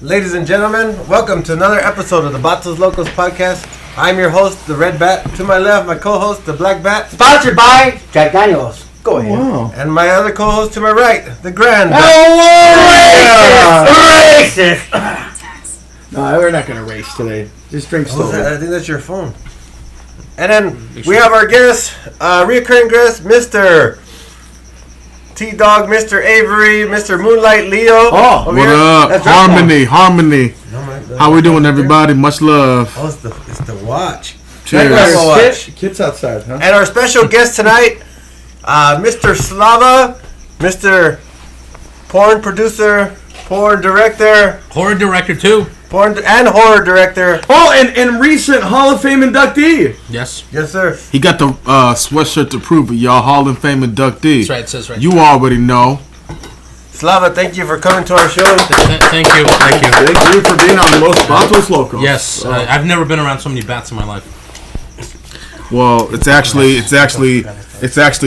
Ladies and gentlemen, welcome to another episode of the Batos Locos Podcast. I'm your host, the Red Bat. To my left, my co-host, the Black Bat. Sponsored by Jack Daniels. Go ahead. Wow. And my other co-host to my right, the Grand Bat. Racist! No, we're not going to race today. Just drink slowly. I think that's your phone. And then we have our guest, reoccurring guest, Mr. T-Dog, Mr. Avery, Mr. Moonlight Leo. Oh, what up? That's Harmony. How we doing, everybody? Much love. Oh, it's the watch. Cheers. Kids outside, huh? And our special guest tonight, Mr. Slava, Mr. Porn producer, porn director. Horror director, too. And horror director. Oh, and recent Hall of Fame inductee. Yes. Yes, sir. He got the sweatshirt to prove it, y'all. Hall of Fame inductee. That's right, it says right. You already know. Slava, thank you for coming to our show. Thank you. Thank you for being on Los Batos Locos. Yes, I've never been around so many bats in my life. Well, it's actually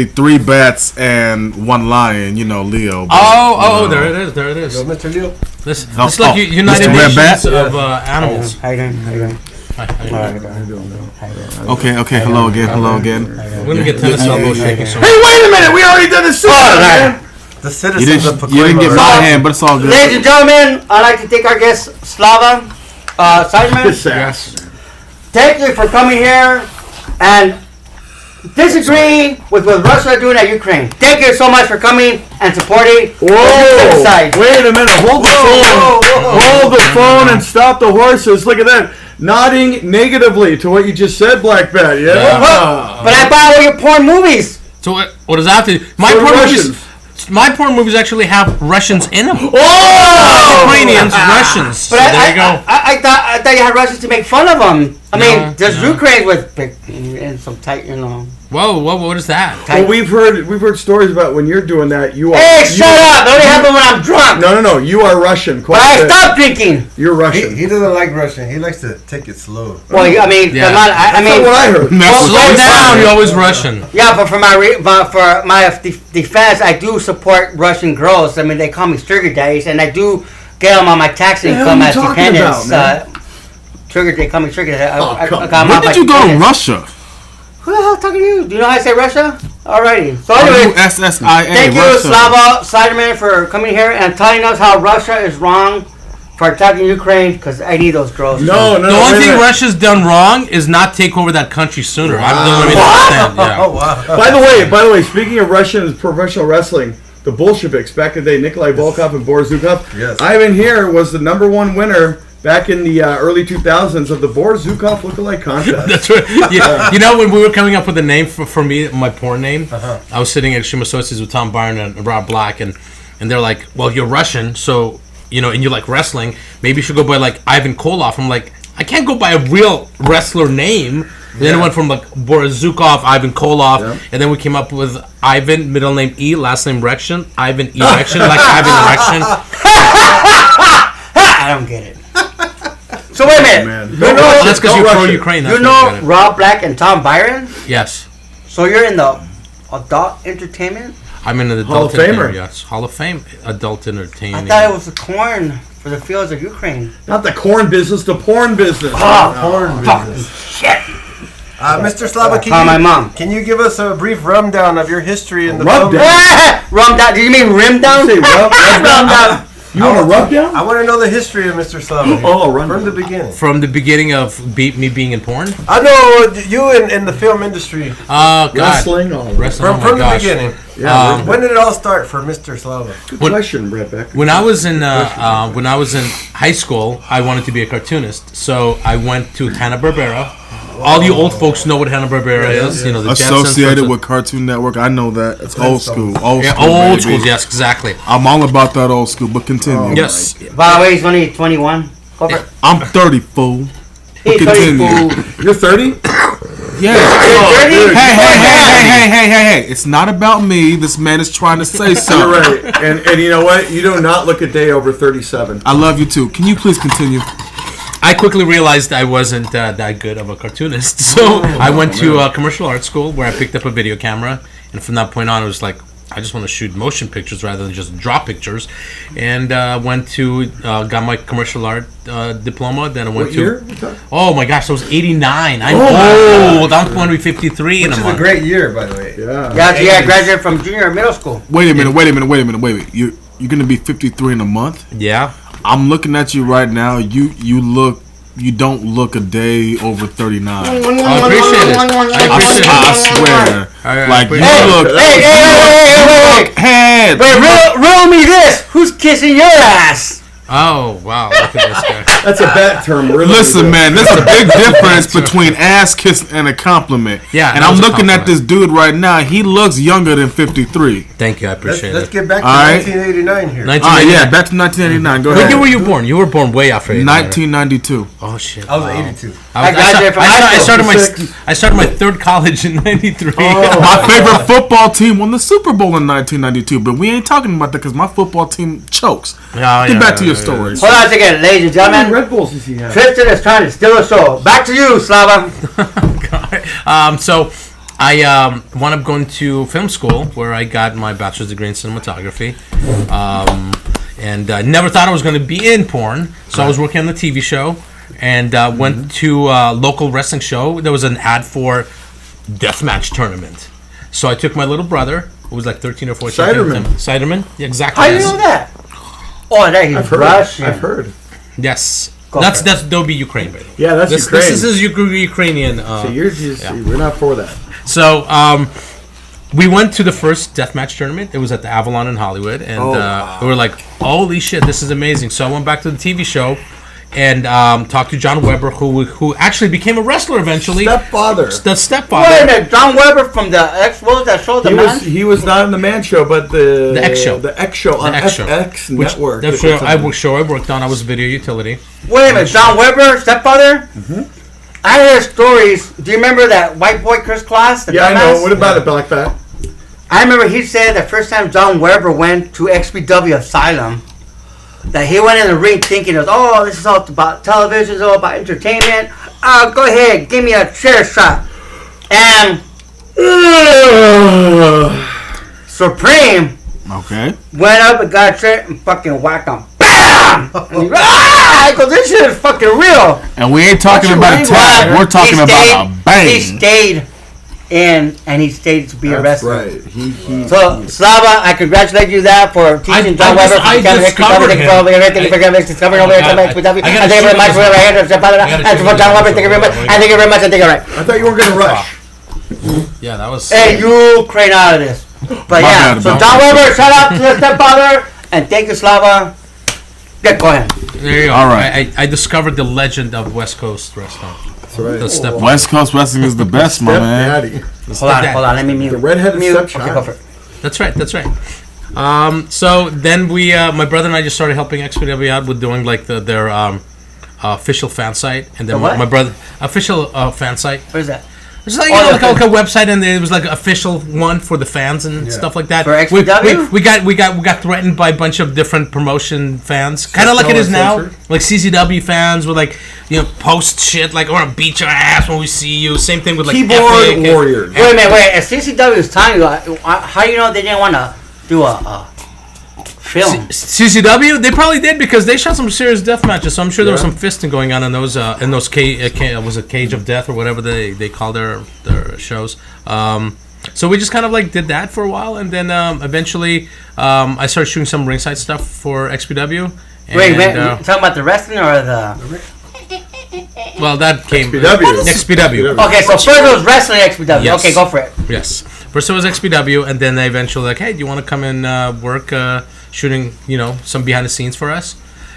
3 bats and 1 lion. You know, Leo. Oh, there it is. Yo, Mr. Leo. This is like United Mr. Red Nations Bat? of animals. How you doing? Hi. Okay. Hello again. We're going to get tennis elbow shaking soon. Hey, wait a minute. We already did this. Man. The You citizens of didn't get Pacoima. my hand, but it's all good. Ladies and gentlemen, I'd like to thank our guest, Slava Sideman. Yes. Thank you for coming here and disagreeing with what Russia are doing at Ukraine. Thank you so much for coming and supporting the Ukraine side. Wait a minute. Hold the phone. Hold the phone and stop the horses. Look at that. Nodding negatively to what you just said, Black Bat. Yeah. But I buy all your porn movies. So what does that have to do? My porn movies actually have Russians in them. Ukrainians, Russians. But So there you go. I thought you had Russians to make fun of them. I mean, No, there's no. Ukraine with big and some tight, Whoa, what is that? Well, we've heard stories about when you're doing that. You are. Hey, shut up! It only happens when I'm drunk. No. You are Russian. But I stopped drinking. You're Russian. He doesn't like Russian. He likes to take it slow. Well, I mean, Yeah. come on, I mean, That's what I heard. Slow down, you're always Russian. yeah, but for my defense, I do support Russian girls. I mean, they call me sugar daddies, and I do get them on my tax The hell income are you as talking dependents. about, man? They call me sugar daddy. I got them When on did my you go to dependents. Russia? Who the hell talking to you? Do you know how I say Russia? Alrighty. So anyway, USSIA. thank you, Russia. Slava Siderman, for coming here and telling us how Russia is wrong for attacking Ukraine, because I need those girls. No. The only thing Russia's done wrong is not take over that country sooner. I don't really understand. Yeah. Oh, wow. By the way, speaking of Russian professional wrestling, the Bolsheviks back in the day, Nikolai Volkov and Boris Zhukov. Yes. Ivan here was the ¡1 winner back in the early 2000s of the Boris Zhukov lookalike contest. That's right. Yeah. You know, when we were coming up with a name for me, my porn name, I was sitting at Extreme Associates with Tom Byron and Rob Black, and they're like, well, you're Russian, so, and you like wrestling, maybe you should go by, like, Ivan Koloff. I'm like, I can't go by a real wrestler name. Then it went from, like, Boris Zhukov, Ivan Koloff, and then we came up with Ivan, middle name E, last name Rection, Ivan Erection, like Ivan Erection. I don't get it. So wait a minute. Man. That's because you're Russia. pro-Ukraine. You know Rob Black and Tom Byron? Yes. So you're in the adult entertainment? I'm in the Hall of adult Famer. entertainment. Yes, Hall of Fame, adult entertaining. I thought it was the corn for the fields of Ukraine. Not the corn business, the porn business. Porn business. Shit. Mr. Slava, Call my mom. can you give us a brief rundown of your history in the Rub film? down. Rum down. Do you mean rim down? Say rub down. You want a rub down? I want to know the history of Mr. Slava. Run From the down. beginning. From the beginning of me being in porn? I know you in the film industry. Oh, God. Wrestling, all right. Wrestling, oh my From the gosh. beginning. Yeah, When did it all start for Mr. Slava? good question, Brett Beck. When I was in high school, I wanted to be a cartoonist, so I went to Hanna-Barbera. All you old folks know what Hanna-Barbera is. You know, the Associated Jetsons, with Cartoon Network. I know that. It's old school. Old yeah, school. old baby. school. Yes, exactly. I'm all about that old school, but continue. Yes. By the way, he's only 21. Go for it. I'm 30, fool. He's Continue. 34. You're 30? Yeah. Dirty? Hey. It's not about me. This man is trying to say You're something. right. And you know what? You do not look a day over 37. I love you too. Can you please continue? I quickly realized I wasn't that good of a cartoonist, so I went to commercial art school where I picked up a video camera, and from that point on, it was like I just want to shoot motion pictures rather than just draw pictures, and went to got my commercial art diploma. Then I went What to. year? Oh my gosh, that was '89. I'm old. I'm going to be 53 in a Which is month. a great year, by the way. Yeah. Yeah, I graduated from junior middle school. Wait a minute. You're gonna be 53 in a month? Yeah. I'm looking at you right now. You don't look a day over 39. I appreciate it. I swear. Like you look. Hey, Head. riddle me this. Who's kissing your ass? Oh wow! Look at this guy. That's a bat term. Really. Listen, man, there's a big difference between ass kissing and a compliment. Yeah, and that I'm was a looking at compliment. this dude right now. He looks younger than 53. Thank you. I appreciate Let's it. get back to All right. 1989 here. 1989. Yeah, back to 1989. Go What ahead. year were you born? You were born way after 89. 1992. Oh shit! I was wow. 82. I graduated from high school. I started my third college in '93. My favorite football team won the Super Bowl in 1992, but we ain't talking about that because my football team chokes. Get back to your stories. Hold on a second, ladies and How many gentlemen. Red Bulls does he have? Tristan is trying to steal the show. Back to you, Slava. So I wound up going to film school where I got my bachelor's degree in cinematography. And I never thought I was going to be in porn. So I was working on the TV show and went to a local wrestling show. There was an ad for deathmatch tournament. So I took my little brother, who was like 13 or 14. Siderman. Yeah, exactly. How do you know that? Oh, that he's Russian. I've heard. Yes. Go That's for it. that'll be Ukraine, baby. Yeah, that's Ukraine. This is Ukrainian. So yours is, we're not for that. So we went to the first deathmatch tournament. It was at the Avalon in Hollywood, and we were like, "Holy shit, this is amazing!" So I went back to the TV show and talked to John Weber, who actually became a wrestler eventually. Stepfather. The stepfather. Wait a minute, John Weber from the X, what was that show, The Man? He was not in the Man Show, but the X Show. The X Show on X Show. FX Which, Network. that show I worked on. I was video utility. Wait a minute, John Weber, stepfather? I heard stories. Do you remember that white boy Chris Claus? Yeah, I know. What about it, Black Bat? I remember he said the first time John Weber went to XPW Asylum, that he went in the ring thinking, oh, this is all about television, it's all about entertainment. Go ahead, give me a chair shot. And Supreme Okay. went up and got a chair and fucking whacked him. BAM! And he, I go, this shit is fucking real. And we ain't talking about a tag. We're talking about a bang. He stayed in, and he stayed to be a That's wrestler. right. He So, Slava, I congratulate you that for teaching John Weber. I discovered him. Thank you very much for John Weber. Thank you very much. And thank you very much. And thank you very much. I thought you were going to rush. Yeah, that was. Hey, you crane out of this. But My yeah, bad, so bro. John Weber, shout out to the stepfather. And thank you, Slava. Yeah, go ahead. There you go. All right. I discovered the legend of West Coast wrestling. That's right. The step. West Coast wrestling is the best, my Step man. Daddy. Hold on. Let me mute. The redheaded Mute. stepchild. Okay, go for it. That's right. So then we, my brother and I just started helping XPW out with doing like their official fan site, and then The what? my brother official fan site. What is that? It's like, Oh, like a website, and it was like an official one for the fans and stuff like that. For XPW? We got threatened by a bunch of different promotion fans, kind of like it is now, like CCW fans with like post shit like we're gonna beat your ass when we see you. Same thing with like Keyboard Epic and- Warriors. Wait a minute. If CCW is telling you, how do you know they didn't want to do a film? CCW, they probably did because they shot some serious death matches. So I'm sure there was some fisting going on in those was it Cage of Death or whatever they call their shows. So we just kind of like did that for a while, and then eventually I started shooting some ringside stuff for XPW. And, Wait, you talking about the wrestling or the? well, that came XPW. XPW. Okay, so first it was wrestling XPW. Yes. Okay, go for it. Yes. First it was XPW, and then they eventually like, hey, do you want to come and work shooting, some behind the scenes for us?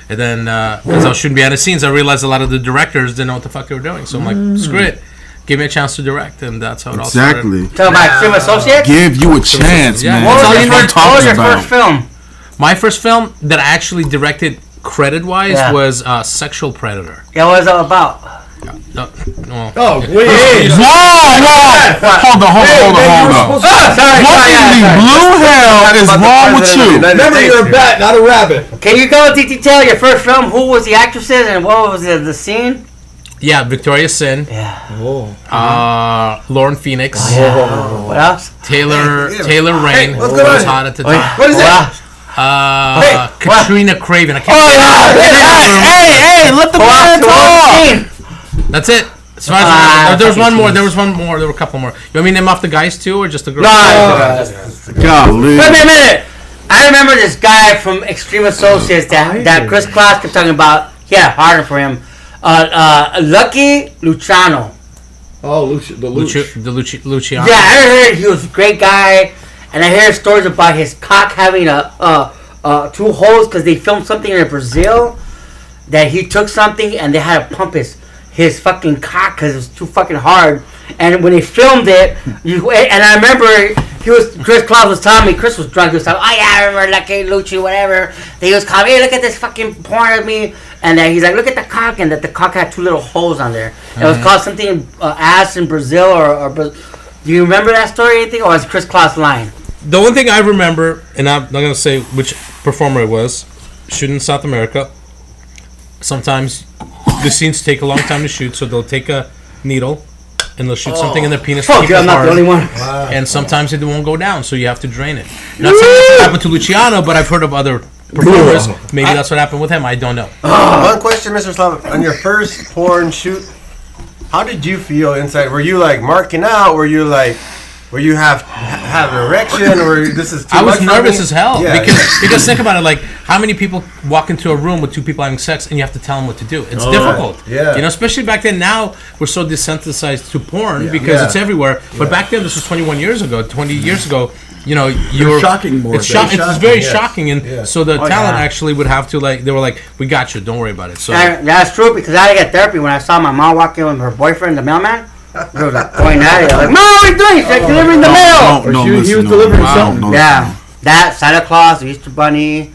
And then as I was shooting behind the scenes, I realized a lot of the directors didn't know what the fuck they were doing. So I'm like, screw it, give me a chance to direct, and that's how it all started. Exactly. Talking about Extreme Associates. Give you a chance, Yeah. man. What That's all was, you your need. first, what was your first film? My first film that I actually directed credit-wise Yeah. was Sexual Predator. Yeah, what was it about? No, well, Oh, wait. Whoa! Hold on. Sorry, What in the blue hell is wrong with you? Remember, you're a bat, not a rabbit. Can you go into detail your first film? Who was the actresses and what was the scene? Yeah, Victoria Sin. Yeah. Lauren Phoenix. What else? Taylor Rain. Hey, what's going on? Hot at the time. What is that? Katrina Craven. I can't Hey, let the man talk. That's it. As far as there was one more. There were a couple more. You want me to name off the guys too, or just the girls? Golly. Wait a minute. I remember this guy from Extreme Associates that Chris Claus kept talking about. He had it harder for him. Lucky Luciano. Oh, Luciano. Yeah, I heard he was a great guy, and I heard stories about his cock having two holes because they filmed something in Brazil that he took something and they had to pump his fucking cock because it was too fucking hard. And when they filmed it, and I remember Chris Claus was telling me, Chris was drunk, he was telling me, oh yeah, I remember Lucky Lucci, whatever. He was calling me, hey, look at this fucking porn of me. And then he's like, look at the cock, and that the cock had two little holes on there. It was called something ass in Brazil, or do you remember that story or anything, or is Chris Claus lying? The one thing I remember, and I'm not going to say which performer it was, shooting in South America. Sometimes the scenes take a long time to shoot, so they'll take a needle and they'll shoot something in their penis. Fuck, I'm not the only one. Wow. And sometimes it won't go down, so you have to drain it. Not saying that happened to Luciano, but I've heard of other performers. Maybe that's what happened with him. I don't know. One question, Mr. Slav. On your first porn shoot, how did you feel inside? Were you like marking out? Were you have an erection, or this is too I much was for nervous me? as hell Yeah. because think about it, like how many people walk into a room with two people having sex and you have to tell them what to do. It's difficult. Yeah. You know, especially back then. Now we're so desensitized to porn because it's everywhere. But back then, this was 21 years ago, 20 years ago. You know, you're shocking more. It's It's very shocking, and so the talent yeah. actually would have to they were like, we got you, don't worry about it. So That's true, because I had to get therapy when I saw my mom walk in with her boyfriend, the mailman. They was like pointing at it, like, Mom, what are you doing? She's like delivering the mail. He was delivering something. Yeah, that Santa Claus, the Easter Bunny,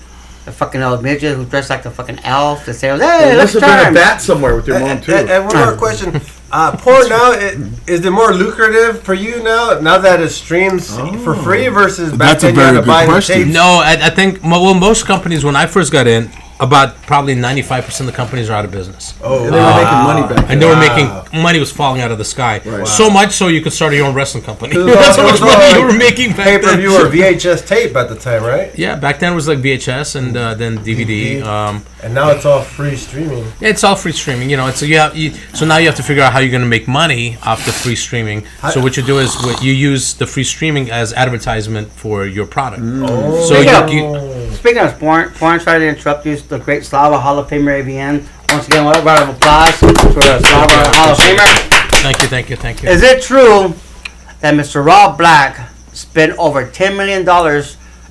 the fucking old midget who dressed like the fucking elf to say, hey, There let's must have been turn. a bat somewhere with your mom too. And one more question. Porn now, is it more lucrative for you now that it streams for free versus back That's a then you had very to good buy the question. tapes? no, I think most companies when I first got in, about probably 95% of the companies are out of business. Oh, And they were making money back then. And they were making money was falling out of the sky. Right. So much so you could start your own wrestling company. It was That's how all- much it was all money you like were making back then. pay-per-view or VHS tape at the time, right? Yeah, back then it was like VHS and then DVD. And now it's all free streaming. It's all free streaming. You know, so now you have to figure out how you're going to make money off the free streaming. So what you do is you use the free streaming as advertisement for your product. Oh. So Speaking of porn, sorry to interrupt you, the great Slava Hall of Famer AVN. Once again, a round of applause for the Slava Hall of Famer. Thank you. Is it true that Mr. Rob Black spent over $10 million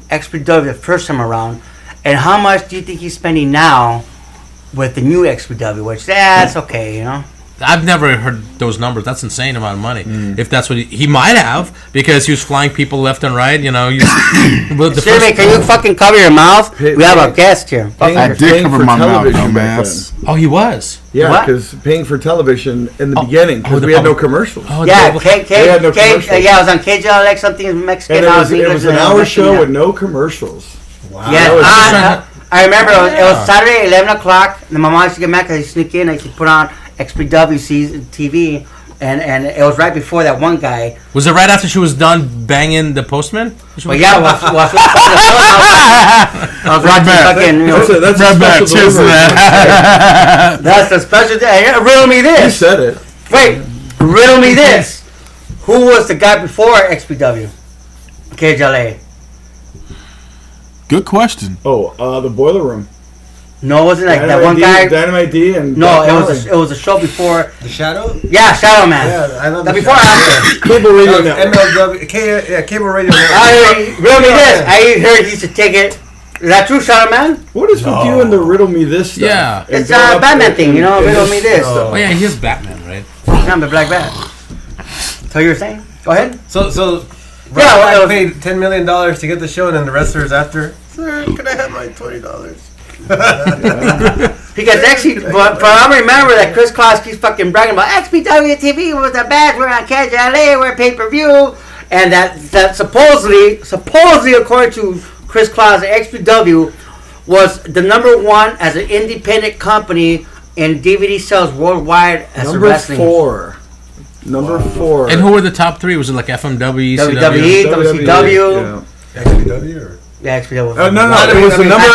XPW the first time around? And how much do you think he's spending now with the new XPW? Which, that's okay, you know? I've never heard those numbers. That's insane amount of money. If that's what he might have, because he was flying people left and right. You know, Siri, can you fucking cover your mouth? We have a guest here. I did Paying cover for my mouth, television back dumbass. Oh, he was. Yeah, What? because paying for television in the beginning, because the we had no public- commercials. Oh, Yeah, the- They had no commercials. yeah, I was on KJL, like something Mexican. And it I was English, an and hour Mexican, show yeah. with no commercials. Wow. Yeah, I remember it was Saturday, 11 o'clock. And my mom used to get mad because I sneak in. I used to put on XPW TV, and it was right before that one guy. Was it right after she was done banging the postman? But yeah, I was watching fucking. You know, That's a special cheers to delivery. that. that's the special day. Riddle me You this. said it. Wait, riddle me this. Who was the guy before XPW? KJLA. Good question. Oh, the boiler room. No, it wasn't like that Dynamite one D, guy. Dynamite D and No, Doc it was a show before. The Shadow? Yeah, Shadow Man. Yeah, I love The the before Shadow. after. Cable Radio Network. MLW, Cable Radio Network. Riddle me this. I heard he used to take it. Is that true, Shadow Man? What is with you and the riddle me this stuff? Yeah. And It's going a up Batman and- thing, you know. and Riddle just- me this. Oh yeah, he is Batman, right? I'm the Black Bat. So you were saying? Go ahead. So Yeah, Rob well, paid $10 million to get the show, and then the wrestlers after, sir, could I have my $20? Because actually, but I remember that Chris Claus keeps fucking bragging about XPW TV was the best. We're on KJLA. We're pay per view, and that supposedly according to Chris Claus, XPW was the number one as an independent company in DVD sales worldwide as a Number wrestling. 4. Number 4. And who were the top 3? Was it like FMW, WWE, WCW? Yeah. XPW or? Yeah, XPW. No. It was the number.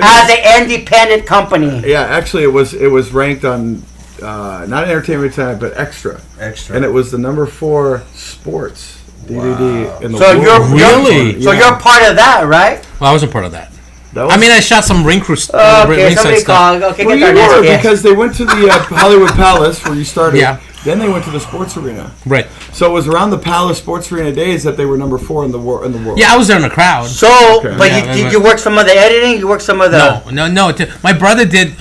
As an independent company. Yeah, actually, it was ranked on not Entertainment Tonight, but Extra, and it was the number 4 sports DVD in the So world. you're part of that, right? Well, I wasn't part of that. That was, I mean, I shot some ring crew Okay, ringside somebody stuff. call. Okay, well, get you our next were guest. because they went to the Hollywood Palace where you started. Yeah. Then they went to the sports arena. Right. So it was around the Palace Sports Arena days that they were number 4 in the world. Yeah, I was there in the crowd. So, Okay. but Yeah, you work some of the editing? You work some of the... No. My brother did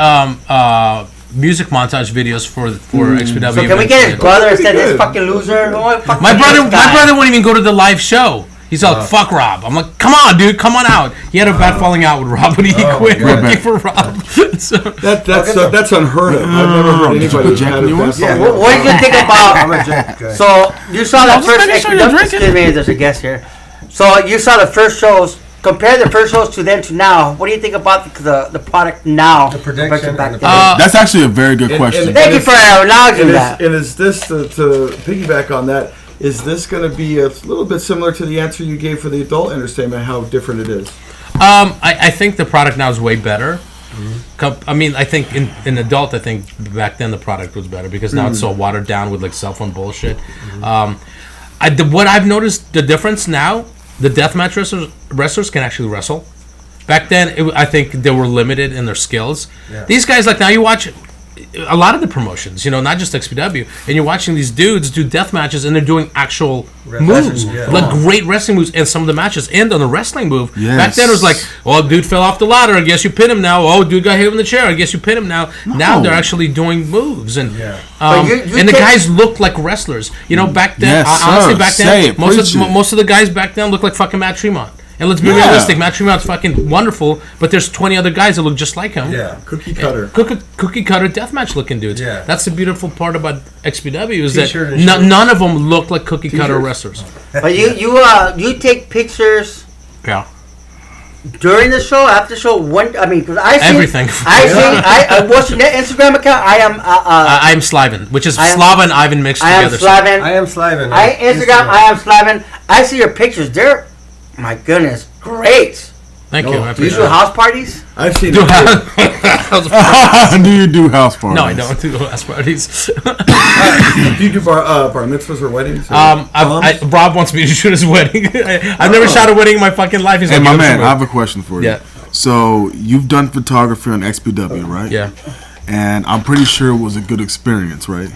music montage videos for XPW. So can we get his brother instead of this fucking loser? My brother wouldn't even go to the live show. He's like, fuck Rob. I'm like, come on, dude, come on out. He had a bad falling out with Rob, but he quit working for Rob. So, That's unheard of. I've never heard anybody who had a bad Yeah. falling out. What do you think about... I'm a drink guy. So, you saw the first... making sure you're drinking. Excuse me, there's a guest here. So, you saw the first shows. Compare the first shows to then to now. What do you think about the product now? The production versus and back the then? That's actually a very good question. Thank you for acknowledging that. And is this, to piggyback on that, is this going to be a little bit similar to the answer you gave for the adult entertainment, how different it is? I think the product now is way better. I mean, I think in adult, I think back then the product was better because now it's so watered down with like cell phone bullshit. What I've noticed the difference now, the deathmatch wrestlers can actually wrestle. Back then, I think they were limited in their skills. Yeah. These guys, like now you watch a lot of the promotions, not just XPW, and you're watching these dudes do death matches, and they're doing actual moves, yeah. like great wrestling moves, and some of the matches end on the wrestling move. Yes. Back then it was like, oh, dude fell off the ladder, I guess you pin him now. Oh, dude got hit in the chair, I guess you pin him now. No. Now they're actually doing moves, and But you and the take- guys look like wrestlers. Back then, Yes, honestly, sir. back Say then, it, preach it. most of the guys back then looked like fucking Matt Tremont. And let's be Yeah. realistic, Matt Tremont's fucking wonderful, but there's 20 other guys that look just like him. Yeah. Cookie cutter. Cookie cutter deathmatch looking dudes. Yeah. That's the beautiful part about XPW is T-shirt that and shirts. none of them look like cookie cutter wrestlers. But you take pictures Yeah. during the show, after the show. Because I see Everything. I watch your Instagram account. I am Slavin, which is I am- Slava and Ivan mixed I am together. Slavin. I am Slavin. Instagram. I am Slavin. I see your pictures. They're, my goodness, great. Thank you. I Do you appreciate do it. house parties? I've seen Do it. Do you do house parties? No, I don't do house parties. Do you do bar mitzvahs or weddings? Or Rob wants me to shoot his wedding. I've never shot a wedding in my fucking life. He's Hey, like, my "Yo, man, shoot I it." have a question for you. Yeah. So, you've done photography on XPW, right? Yeah. And I'm pretty sure it was a good experience, right?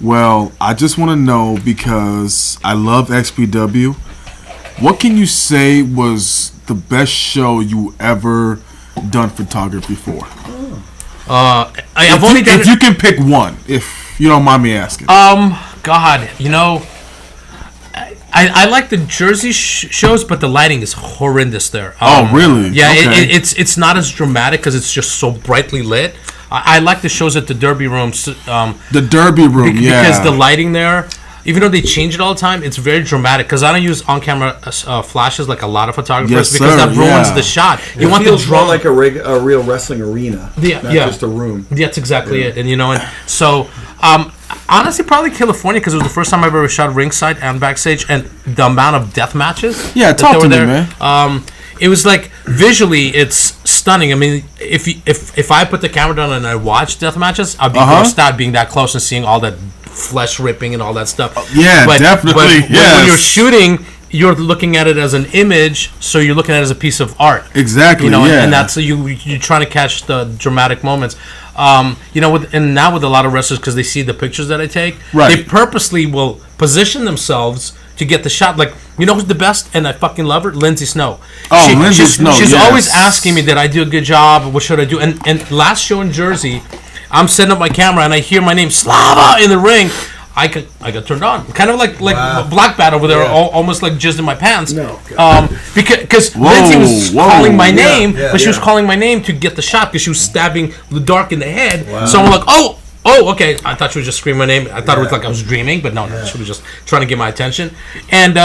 Well, I just want to know, because I love XPW, what can you say was the best show you ever done photography for? I've only done If you can pick one, if you don't mind me asking. God, I like the Jersey shows, but the lighting is horrendous there. Oh, really? Yeah, Okay. it's not as dramatic because it's just so brightly lit. I like the shows at the Derby Rooms. The Derby Room, yeah. Because the lighting there, even though they change it all the time, it's very dramatic. Because I don't use on-camera flashes like a lot of photographers Yes, because sir, that ruins yeah. the shot. You it want the feels more drama. like a real wrestling arena, Yeah, not yeah. just a room. That's exactly it. And so honestly, probably California because it was the first time I ever shot ringside and backstage, and the amount of death matches. Yeah, that talk they were to me, there. man. It was like visually, it's stunning. I mean, if I put the camera down and I watch death matches, I'd be grossed out being that close and seeing all that flesh ripping and all that stuff. Yeah, definitely, But yes. when you're shooting, you're looking at it as an image, so you're looking at it as a piece of art. Exactly, And that's you're trying to catch the dramatic moments. Now with a lot of wrestlers, because they see the pictures that I take, Right. they purposely will position themselves to get the shot. Like, who's the best, and I fucking love her? Lindsay Snow. Oh, Lindsay she's, Snow, She's yes. always asking me, did I do a good job? What should I do? And last show in Jersey, I'm setting up my camera, and I hear my name, Slava, in the ring. I got turned on, kind of like Black Bat over there, almost like jizzed in my pants. No, because Lindsay was calling my name, yeah, but she was yeah. calling my name to get the shot because she was stabbing the dark in the head. So I'm like, oh, okay. I thought she was just screaming my name. I thought it was like I was dreaming, but no, she was just trying to get my attention. And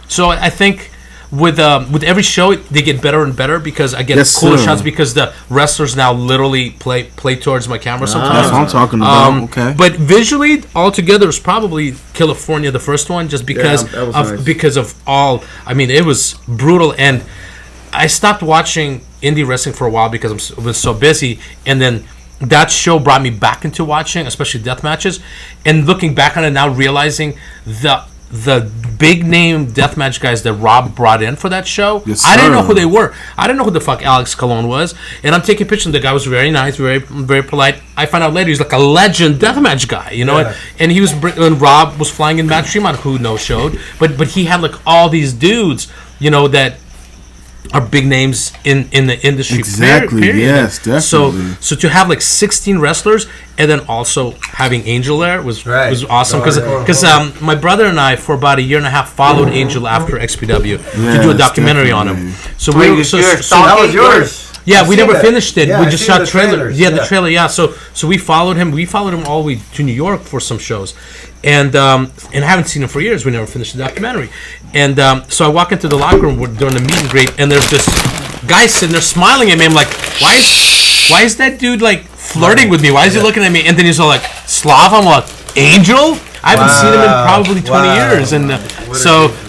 so I think with every show they get better and better because I get Yes, cooler sir. shots because the wrestlers now literally play towards my camera sometimes. That's what I'm talking about. Okay. But visually, altogether, it's probably California, the first one, just because that was of nice. because of all. I mean, it was brutal, and I stopped watching indie wrestling for a while because I was so busy, and then that show brought me back into watching, especially death matches, and looking back on it now, realizing the big name deathmatch guys that Rob brought in for that show, Yes, I didn't know sir. who they were. I didn't know who the fuck Alex Colon was. And I'm taking pictures. The guy was very nice, very very polite. I found out later he's like a legend deathmatch guy, you know. Yeah. And he was and Rob was flying in Matt Tremont, who no showed, but he had like all these dudes, you know, that are big names in the industry. Exactly, Period. yes, definitely. So to have like 16 wrestlers and then also having Angel there was awesome because my brother and I for about a year and a half followed Angel after XPW to do a Yes, documentary on definitely. him. So Wait, we so That was yours. yeah, I've we seen never that. finished it. Yeah, We I've just seen shot the trailer. trailers. Yeah, the trailer. Yeah, so we followed him. We followed him all the way to New York for some shows, and I haven't seen him for years. We never finished the documentary, and so I walk into the locker room during the meet and greet, and there's this guy sitting there smiling at me. I'm like, why is that dude like flirting with me? Why is he looking at me? And then he's all like, Slav. I'm like, Angel. I haven't seen him in probably 20 years, and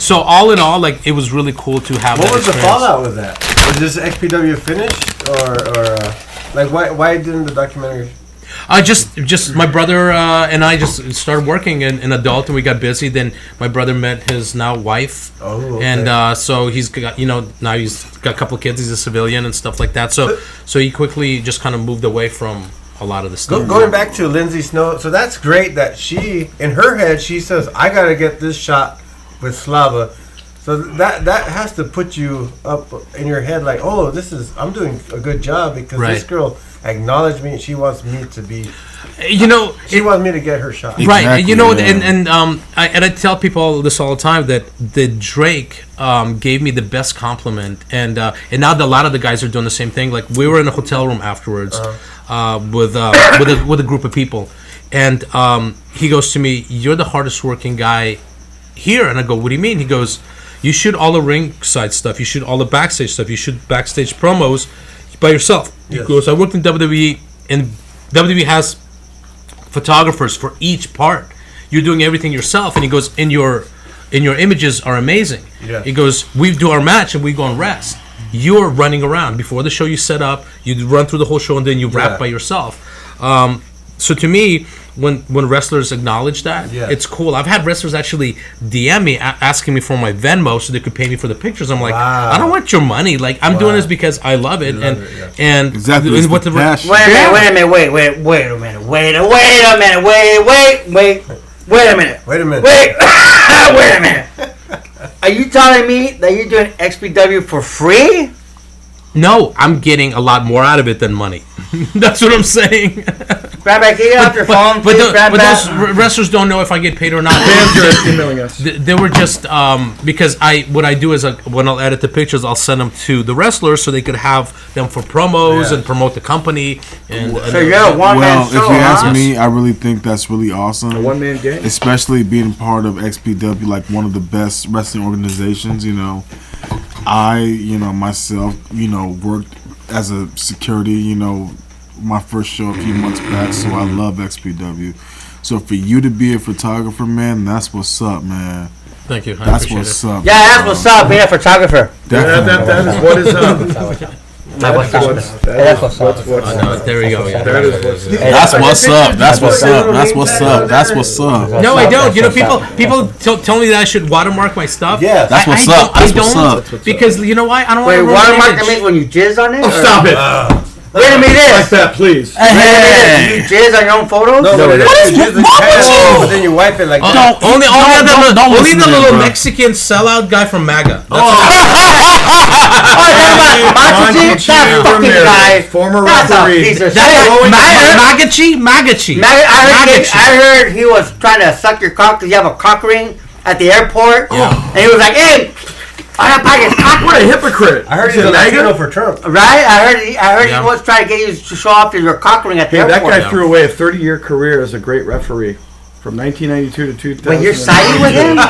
so all in all, like it was really cool to have. What that was the experience. fallout with that? Was this XPW finished, or like why didn't the documentary? Just my brother and I just started working in adult, and we got busy. Then my brother met his now wife, and so he's got now he's got a couple of kids. He's a civilian and stuff like that. So he quickly just kind of moved away from a lot of the stuff. Going back to Lindsay Snow, so that's great that she, in her head, she says, I gotta get this shot with Slava. So that has to put you up in your head like, oh, I'm doing a good job because this girl acknowledged me and she wants me to be, she wants me to get her shot. Right, Exactly, and I tell people this all the time that Drake gave me the best compliment, and now a lot of the guys are doing the same thing. Like we were in a hotel room afterwards with a group of people, and he goes to me, "You're the hardest working guy here," and I go, "What do you mean?" He goes, "You shoot all the ringside stuff, you shoot all the backstage stuff, you shoot backstage promos by yourself." He goes, "I worked in WWE, and WWE has photographers for each part. You're doing everything yourself." And he goes, "And your images are amazing." Yeah. He goes, "We do our match and we go and rest. You're running around before the show. You set up, you run through the whole show, and then you wrap by yourself." So to me, when wrestlers acknowledge that, it's cool. I've had wrestlers actually DM me asking me for my Venmo so they could pay me for the pictures. I'm like, I don't want your money. Like I'm doing this because I love it, and Exactly, and it's what the the passion. Wait a minute. Wait a minute. Wait a minute. Are you telling me that you're doing XPW for free? No, I'm getting a lot more out of it than money. That's what I'm saying. Grab back here off your phone. But please, those wrestlers don't know if I get paid or not. Fans are emailing us. They were just because what I do is when I'll edit the pictures, I'll send them to the wrestlers so they could have them for promos and promote the company. And So you're a one-man Well, if show, you ask huh? me, I really think that's really awesome. A one-man game. Especially being part of XPW, like one of the best wrestling organizations. I, myself, worked as a security, my first show a few months back, so I love XPW. So for you to be a photographer, man, that's what's up, man. Thank you. I That's appreciate what's it. up. Yeah, that's what's up. Being a photographer. Definitely. That is what is up. That's what's up. There we go. Yeah. That is what's up. That's what's up. That's what's up. That's what's up. That's what's up. No, I don't. People tell me that I should watermark my stuff. Yeah, That's what's up. That's what's up. Because you know why? I don't Wait, want to watermark that means when you jizz on it? Oh, stop it. Wait a minute. Like that, please. You jizz on your own photos? No, but then you wipe it like that. Only don't the listen to little me, bro. Mexican sellout guy from MAGA. That fucking guy. Former That's a referee. piece of shit. Magachi. I heard he was trying to suck your cock because you have a cock ring at the airport. Yeah. And he was like, hey, I got pockets cock What a ring. hypocrite. I heard he's a Latino for Trump. Right? I heard Yeah. he was trying to get you to show off your cock ring at the Hey, that airport. guy threw away a 30-year career as a great referee. From 1992 to 2000. Wait, you're siding with him? I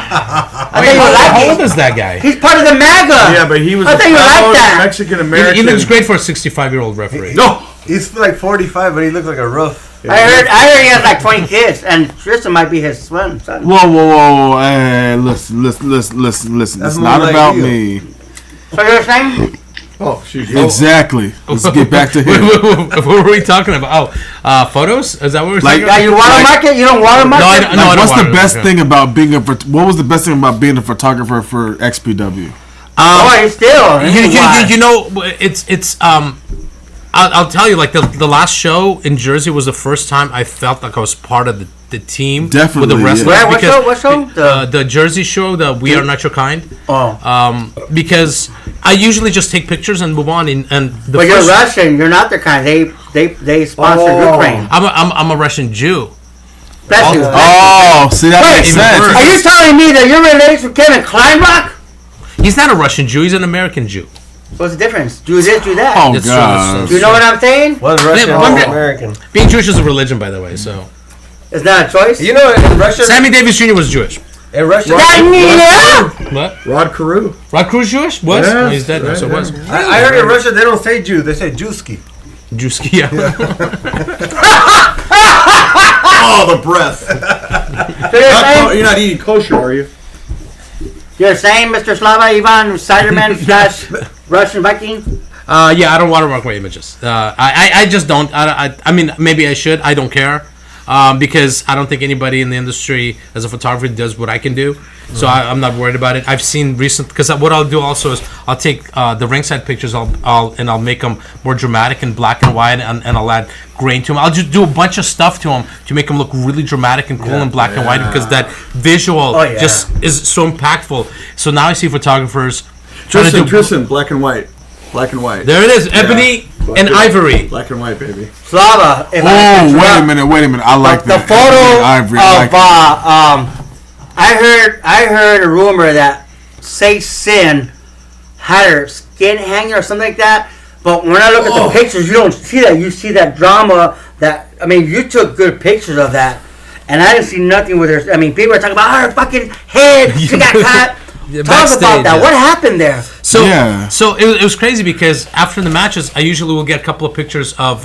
thought you were How old like is that guy? He's part of the MAGA. Yeah, but he was I a thought you were like proud that. Mexican American. He looks great for a 65-year-old referee. No. He's like 45, but he looks like a rough. I heard he has like 20 kids, and Tristan might be his son. Whoa. Hey, listen. That's It's more not like about you. me. So you're saying? Oh, shoot. Exactly. Let's get back to him. What were we talking about? Oh, photos? Is that what we're talking Yeah, about? you watermark it? You don't watermark No, I it? don't- no, I What's the want it. best Okay. thing about being what was the best thing about being a photographer for XPW? Oh, he's still. You know, it's I'll tell you, like the last show in Jersey was the first time I felt like I was part of the team Definitely, with the wrestlers. yeah. Where? What show? The Jersey show, the We Are Not Your Kind. Oh. Because I usually just take pictures and move on. And the But you're first, Russian. You're not their kind. They sponsor Ukraine. I'm a Russian Jew. Bless you. Oh, see that makes even sense. worse. Are you telling me that you're related to Kevin Kleinrock? He's not a Russian Jew. He's an American Jew. What's the difference? Do this, do that. Oh That's true, God. Do you know what I'm saying? One's Russian, Yeah, one's but- American. Being Jewish is a religion, by the way. So It's not a choice. You know, in Russia, Sammy Davis Jr. was Jewish. in Russia, What? Rod Carew. Rod Cruz Jewish? Was? Yes, No, he's dead now, right, so it was. I heard in Russia they don't say Jew, they say Jewski. Jewski, yeah. Oh, the breath. So you're saying, You're not eating kosher, are you? Mr. Slava Ivan Siderman / Russian Viking? Yeah, I don't watermark my images. I just don't. I mean, maybe I should. I don't care. Because I don't think anybody in the industry as a photographer does what I can do. So I'm not worried about it. I've seen recent, because what I'll do also is I'll take the ringside pictures, I'll make them more dramatic in black and white, and I'll add grain to them. I'll just do a bunch of stuff to them to make them look really dramatic and cool in black and white, because that visual just is so impactful. So now I see photographers trying to do Tristan, black and white. Black and white. There it is, ebony and ivory. Black and white, baby. Slava. If I Oh, can wait a interrupt, minute. I like The that. photo Ivory, I like of I heard a rumor that Say Sin had her skin hanging or something like that. But when I look at the pictures, you don't see that. You see that drama. You took good pictures of that, and I didn't see nothing with her. I mean, people are talking about her fucking head. She got cut. Yeah, Talk backstage, about that. yeah. What happened there? So, Yeah. so it was crazy because after the matches, I usually will get a couple of pictures of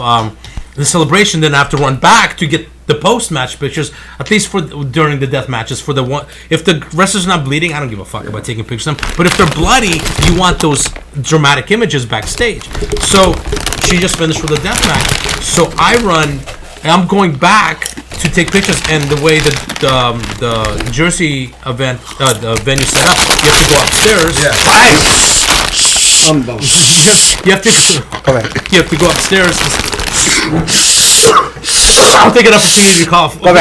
the celebration. Then I have to run back to get the post-match pictures, at least for during the death matches. For the one, if the wrestler's not bleeding, I don't give a fuck about taking pictures of them. But if they're bloody, you want those dramatic images backstage. So she just finished with a death match. So I run. I'm going back to take pictures, and the way the Jersey event, the venue set up, you have to go upstairs. You have to go upstairs. I'm taking an opportunity to cough. Okay,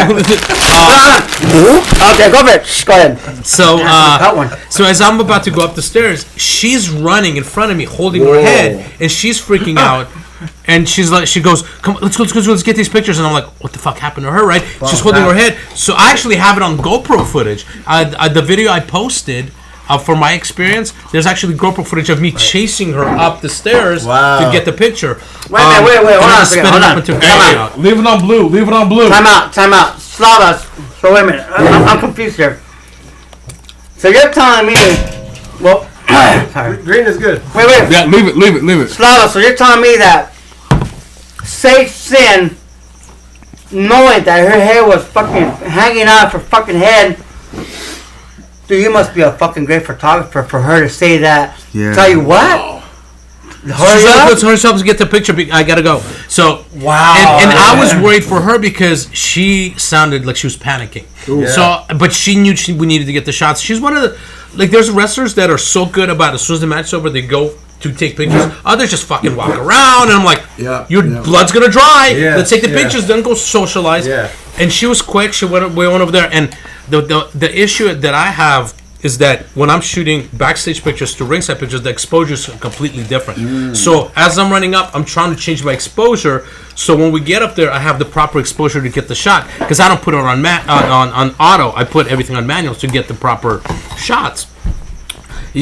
go ahead. Go ahead. So, Cut one. so as I'm about to go up the stairs, she's running in front of me, holding her head, and she's freaking out. And she goes, "Come, let's get these pictures." And I'm like, "What the fuck happened to her?" Right? She's holding her head. So I actually have it on GoPro footage. The video I posted for my experience, there's actually GoPro footage of me chasing her up the stairs to get the picture. Wait, hold on a second. Hold on. Time out. Leave it on blue. Leave it on blue. Time out. Slava. So wait a minute. I'm confused here. So you're telling me, well, sorry. Green is good. Wait. Yeah, leave it. Slava, so you're telling me that Safe Sin, knowing that her hair was fucking hanging out of her fucking head, dude, you must be a fucking great photographer for her to say that. Yeah. Tell you what? Hurry Let's up. hurry up to get the picture. I gotta go. So Wow. and I was worried for her because she sounded like she was panicking. So, but she knew we needed to get the shots. She's one of the there's wrestlers that are so good about as soon as the match's over, they go to take pictures. Others just fucking walk around, and I'm like, your blood's gonna dry. Yeah, Let's take the pictures, then go socialize. Yeah. And she was quick. She went over there, and the issue that I have is that when I'm shooting backstage pictures to ringside pictures, the exposure is completely different. So as I'm running up, I'm trying to change my exposure. So when we get up there, I have the proper exposure to get the shot, because I don't put it on auto. I put everything on manual to get the proper shots.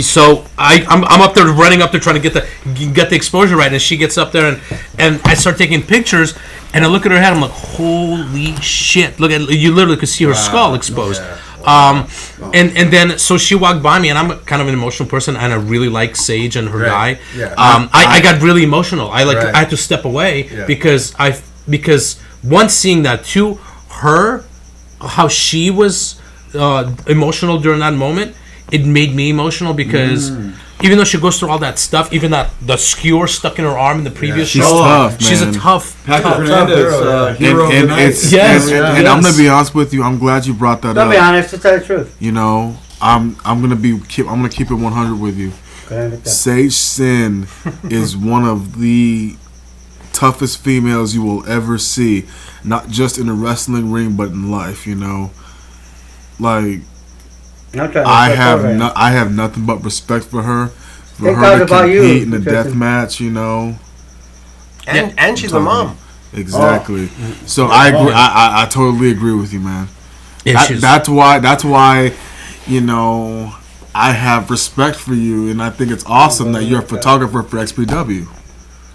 So I'm up there running up there trying to get the exposure right, and she gets up there and I start taking pictures, and I look at her head. I'm like, holy shit! Look at you, literally could see her skull exposed. Yeah. And then so she walked by me, and I'm kind of an emotional person, and I really like Sage and her guy. Yeah. I got really emotional. I had to step away because once seeing that too, how she was emotional during that moment. It made me emotional because even though she goes through all that stuff, even the skewer stuck in her arm in the previous show, tough, man. She's a tough Hernandez, hero of the night. And I'm gonna be honest with you. I'm glad you brought that up. Don't be honest. To tell the truth. You know, I'm gonna keep it 100 with you. Sage Sin is one of the toughest females you will ever see, not just in the wrestling ring but in life. You know, like. I have nothing but respect for her. For her to compete in the death match, you know. And she's a mom. Exactly. So I agree. I totally agree with you, man. That's why, you know, I have respect for you, and I think it's awesome that you're a photographer for XPW.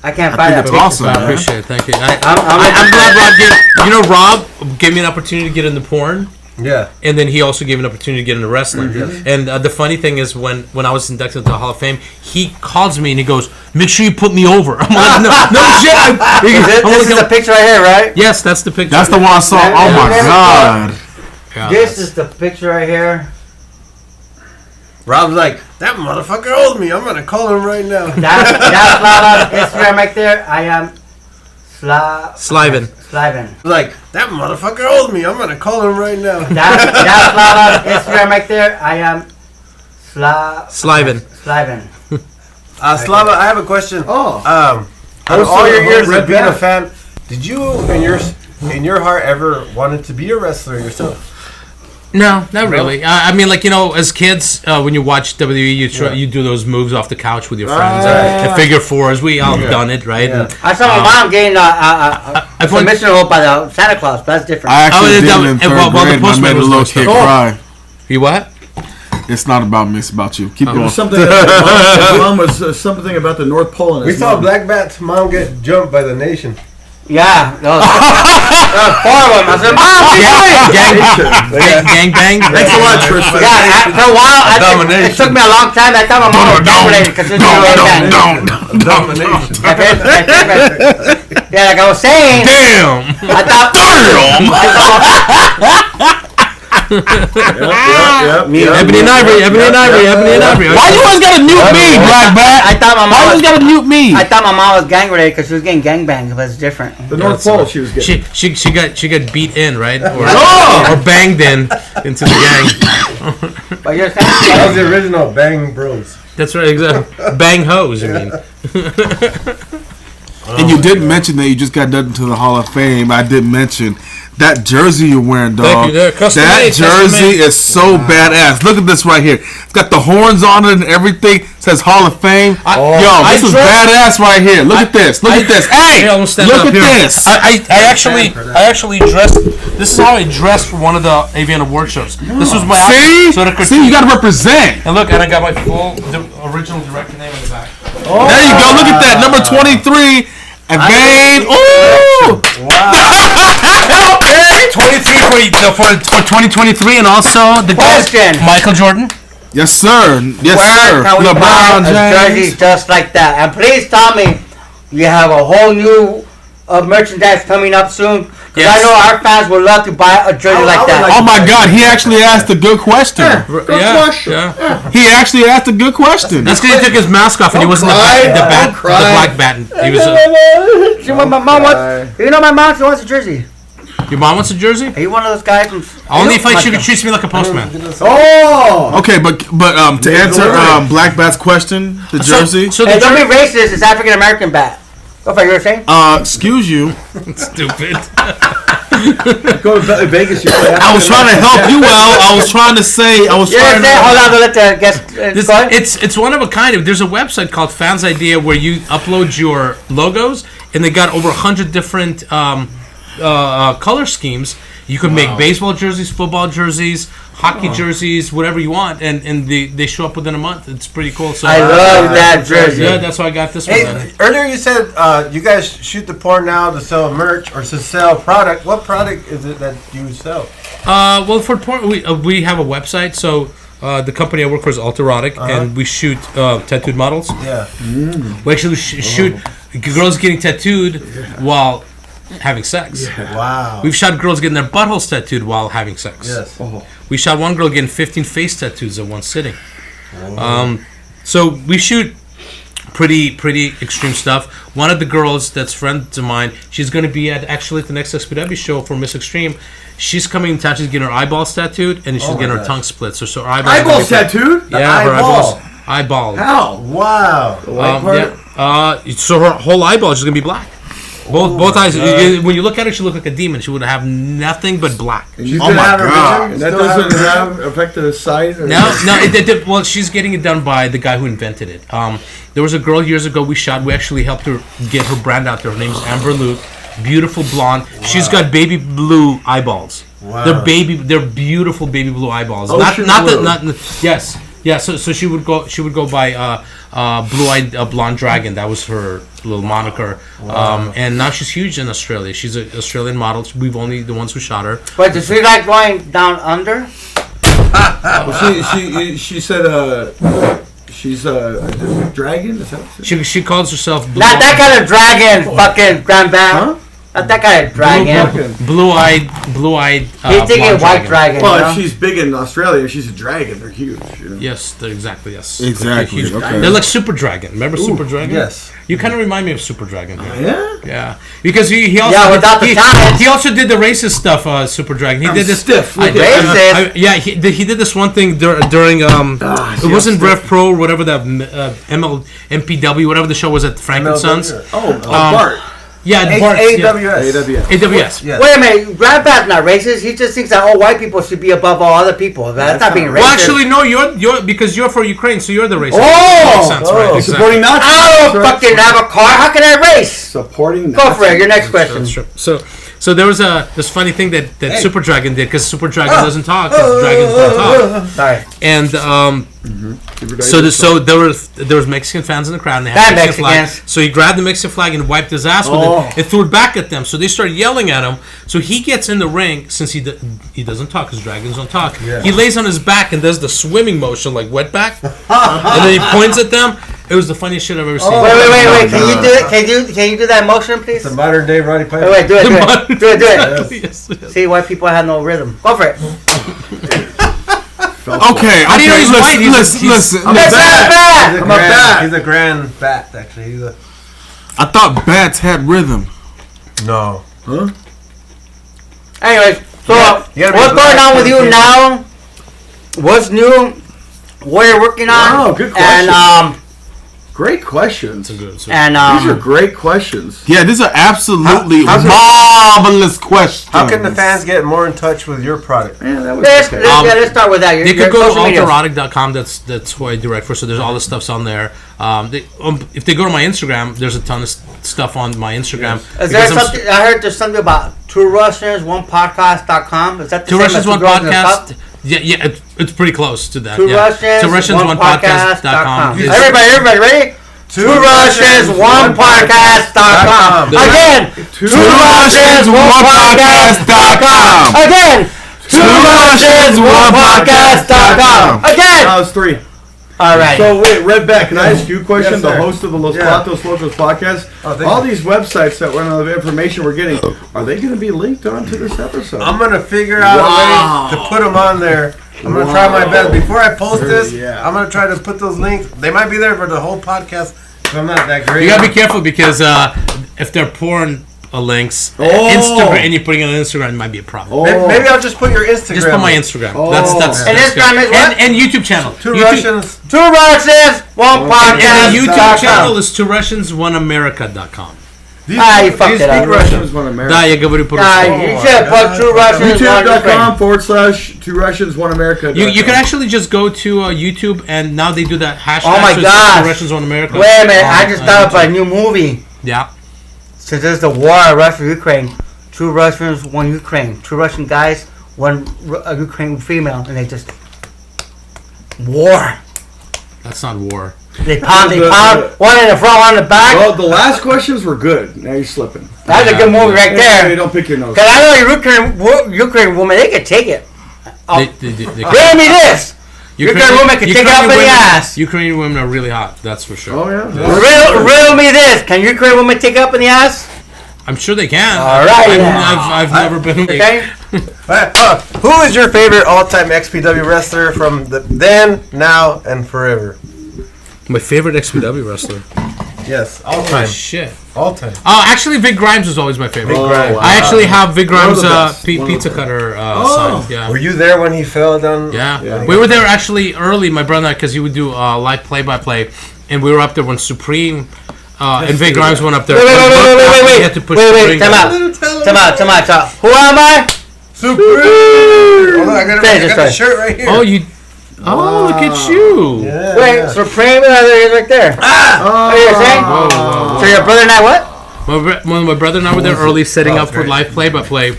I can't find that. It's awesome. I appreciate it. Thank you. I'm glad Rob gave me an opportunity to get into porn. Yeah, and then he also gave an opportunity to get into wrestling. Mm-hmm. And the funny thing is, when I was inducted to the Hall of Fame, he calls me and he goes, "Make sure you put me over." I'm like, "No shit." This is the picture right here, right? Yes, that's the picture. That's the one I saw. Oh my god! Yeah, this is the picture right here. Rob's like, "That motherfucker owes me. I'm gonna call him right now." That's not on Instagram right there. I am Sliven. Like, "That motherfucker owes me. I'm gonna call him right now." That's not on Instagram right there. I am Sliven. Slava, I have a question. Out of all your years of being a fan, did you in your heart ever wanted to be a wrestler yourself? No, not really. I mean, like, you know, as kids, when you watch WWE, you do those moves off the couch with your friends. And figure fours, we all done it, right? Yeah. And, I saw my mom getting a permission rope by the Santa Claus, but that's different. I actually did in third grade, and I made a little kid cry. You what? It's not about me, it's about you. Keep going. Something about mom was something about the North Pole. We saw Black Bat's mom get jumped by the Nation. Yeah, there was 4 of them. I said, "Mom, gang bang. Thanks a lot, Tristan. Yeah, for a while, it took me a long time. I thought my mom was dominated because she was Domination. Yeah, like I was saying. Damn. I thought. Yep. Ebony and Ivory. Why you always gotta mute me, Black Bat? I thought my mom. Why you always gotta mute me? I thought my mom was gang related because she was getting gang banged, but it's different. The North Pole, she was getting. She got beat in, right? Or banged into the gang. But you're saying that was the original Bang Bros. That's right, exactly. Bang hoes, I mean. And you didn't mention that you just got done to the Hall of Fame. I did mention that jersey you're wearing, dog. That jersey is so badass. Look at this right here. It's got the horns on it and everything. It says Hall of Fame. This is badass right here. Look at this. Look at this. Hey, look at this. I actually dressed. This is how I dressed for one of the AVN award shows. This was my outfit. See, you got to represent. And look, and I got my full original director name on the back. There you go. Look at that. Number 23. AVN. Ooh! Wow. 23 for 2023, and also the question. Michael Jordan. Yes, sir. Yes, Where sir. can we buy LeBron a James. jersey just like that? And please tell me you have a whole new merchandise coming up soon. Because I know our fans would love to buy a jersey like that. Oh my God, he actually asked a good question. Yeah. He actually asked a good question. That's because he took his mask off and he wasn't the black bat. He was. My mom wants. You know, my mom, she wants a jersey. Your mom wants a jersey? Are you one of those guys from? Only if she treats me like a postman. Oh. Okay, but to answer Black Bat's question, the jersey. So don't be racist. It's African American bat. What you were saying? Excuse you. Stupid. Go to Vegas. I was trying to help you out. I was trying to say. Hold on, let the guest. It's one of a kind. There's a website called Fans Idea where you upload your logos, and they got over 100 different color schemes. You can make baseball jerseys, football jerseys, hockey jerseys, whatever you want, and they show up within a month. It's pretty cool. So I love that jersey. Yeah, that's why I got this one. Hey, earlier you said you guys shoot the porn now to sell merch or to sell product. What product is it that you sell? Well, for porn, we have a website. So the company I work for is Alterotic, and we shoot tattooed models. Yeah. We actually shoot girls getting tattooed while having sex. Wow. We've shot girls getting their buttholes tattooed while having sex. Yes. We shot one girl getting 15 face tattoos at one sitting. So we shoot pretty extreme stuff. One of the girls that's friends of mine, she's going to be at the next XPW show for Miss Extreme. She's coming in town. She's getting her eyeballs tattooed, and she's getting her tongue split. So her Eyeballs tattooed? Yeah, her eyeballs. How? Wow. So her whole eyeball is just going to be black. Both eyes. When you look at her, she looked like a demon. She would have nothing but black. And she's gonna have her vision? That doesn't have affected her sight? No. Well, she's getting it done by the guy who invented it. There was a girl years ago we shot. We actually helped her get her brand out there. Her name's Amber Luke. Beautiful blonde. Wow. She's got baby blue eyeballs. Wow. They're beautiful baby blue eyeballs. Yes. Yeah, so she would go by Blue-Eyed Blonde Dragon. That was her little moniker. Wow. And now she's huge in Australia. She's an Australian model. We've only the ones who shot her. But does she like going down under? She said she's a dragon. Is that she calls herself Not that kind of dragon, fucking grandpa. Huh? Not that kind of dragon. Blue-eyed. He's thinking white dragon. Well, if she's big in Australia, she's a dragon. They're huge. You know? Yes, they're exactly. Yes, exactly. They're, okay. They're like Super Dragon. Remember Super Dragon? Yes. You kind of remind me of Super Dragon. Yeah. Yeah, because he also he also did the racist stuff. Super Dragon. He did this stiff. Racist. He did this one thing during it wasn't Rev Pro or whatever that MPW whatever the show was at Frank and Sons. Bart. Yeah, AWS. Yes. Wait a minute, Grandpa's not racist. He just thinks that all white people should be above all other people. That's not being racist. Well, actually, no. You're because you're for Ukraine, so you're the racist. Oh, makes sense, right? Exactly. Supporting Nazis. I don't fucking have a car. How can I race? Supporting Nazis. Go for it. Your next question. That's true. So there was this funny thing that Super Dragon did because Super Dragon doesn't talk because dragons don't talk. Sorry. And so there was Mexican fans in the crowd and they had Mexican flag. So he grabbed the Mexican flag and wiped his ass with it and threw it back at them. So they started yelling at him. So he gets in the ring since he doesn't talk because dragons don't talk. Yeah. He lays on his back and does the swimming motion like wetback, and then he points at them. It was the funniest shit I've ever seen. Wait! Can you do it? Can you do that motion, please? The modern day Roddy Piper. Wait, do it. Do it. Yes. See, white people have no rhythm. Go for it. Okay. How do you know he's white? Listen. I'm a bat. He's a grand bat, actually. I thought bats had rhythm. No. Huh? Anyways, so what's going on with you now? What's new? What you're working on? Oh, good question. And great questions. These are great questions. Yeah, these are absolutely marvelous questions. How can the fans get more in touch with your product? Yeah, that was let's start with that. They could go to alterotic.com. That's who I direct for. So there's all the stuff's on there. If they go to my Instagram, there's a ton of stuff on my Instagram. Yes. Is there something? I heard there's something about Two Russians, One Podcast.com. Is that the Two same Russians, as One Podcast? Yeah, it's pretty close to that. Two Russians, One Podcast.com. Everybody, ready? Two Russians, One Podcast.com. Again, Two Russians, One Podcast.com. Again, Two Russians, One Podcast.com. Again. That was three. All right. So wait, Red Beck, can I ask you a question? Yes, the host of the Batos Locos Podcast. All these websites that run the information we're getting, are they going to be linked onto this episode? I'm going to figure out a way to put them on there. I'm going to try my best. Before I post this, I'm going to try to put those links. They might be there for the whole podcast, so I'm not that great. You got to be careful because if they're porn links, Instagram, and you're putting it on Instagram, it might be a problem. Maybe I'll just put your Instagram. Just put my Instagram. That's and Instagram is what? And YouTube channel. Two Russians, One Podcast. And the YouTube channel is TwoRussiansOneAmerica.com. You fucked it up. Russians, One America. Да, я говорю по-русски. You should put Two Russians, YouTube.com/Two Russians, One America. You can actually just go to YouTube, and now they do that hashtag. Oh my God. Two Russians, One America. Wait a minute, I just thought of a new movie. Yeah. Since there's the war of Russia, Ukraine. 2 Russians, 1 Ukraine. 2 Russian guys, 1 Ukraine female, and they just war. That's not war. They pound, one in the front, one in the back. Well, the last questions were good. Now you're slipping. That's a good movie right there. Hey, don't pick your nose. Because I know Ukraine woman, they can take it. They Bring me this. Ukrainian women can take it up in the ass. Ukrainian women are really hot. That's for sure. Oh yeah. Riddle me this. Can Ukrainian women take it up in the ass? I'm sure they can. All right. I've never been. Okay. Who is your favorite all-time XPW wrestler from then, now, and forever? My favorite XPW wrestler. Yes, all Oh time. shit. All time. Oh, actually, Vic Grimes was always my favorite. Vic Grimes. I actually have Vic Grimes' One of the best. pizza cutter sign. Yeah. Were you there when he fell down? Yeah. We were there actually early, my brother and I, because he would do live play-by-play, and we were up there when Supreme and Vic Grimes went up there. Wait. He had to push the ring Time out. Who am I? Supreme! Hold on, I got the shirt right here. Oh, you. Oh, look at you. Yeah, Wait, yeah. Supreme, there he is right there. What are you saying? Whoa. So your brother and I what? When my brother and I were there early, setting up for live play-by-play,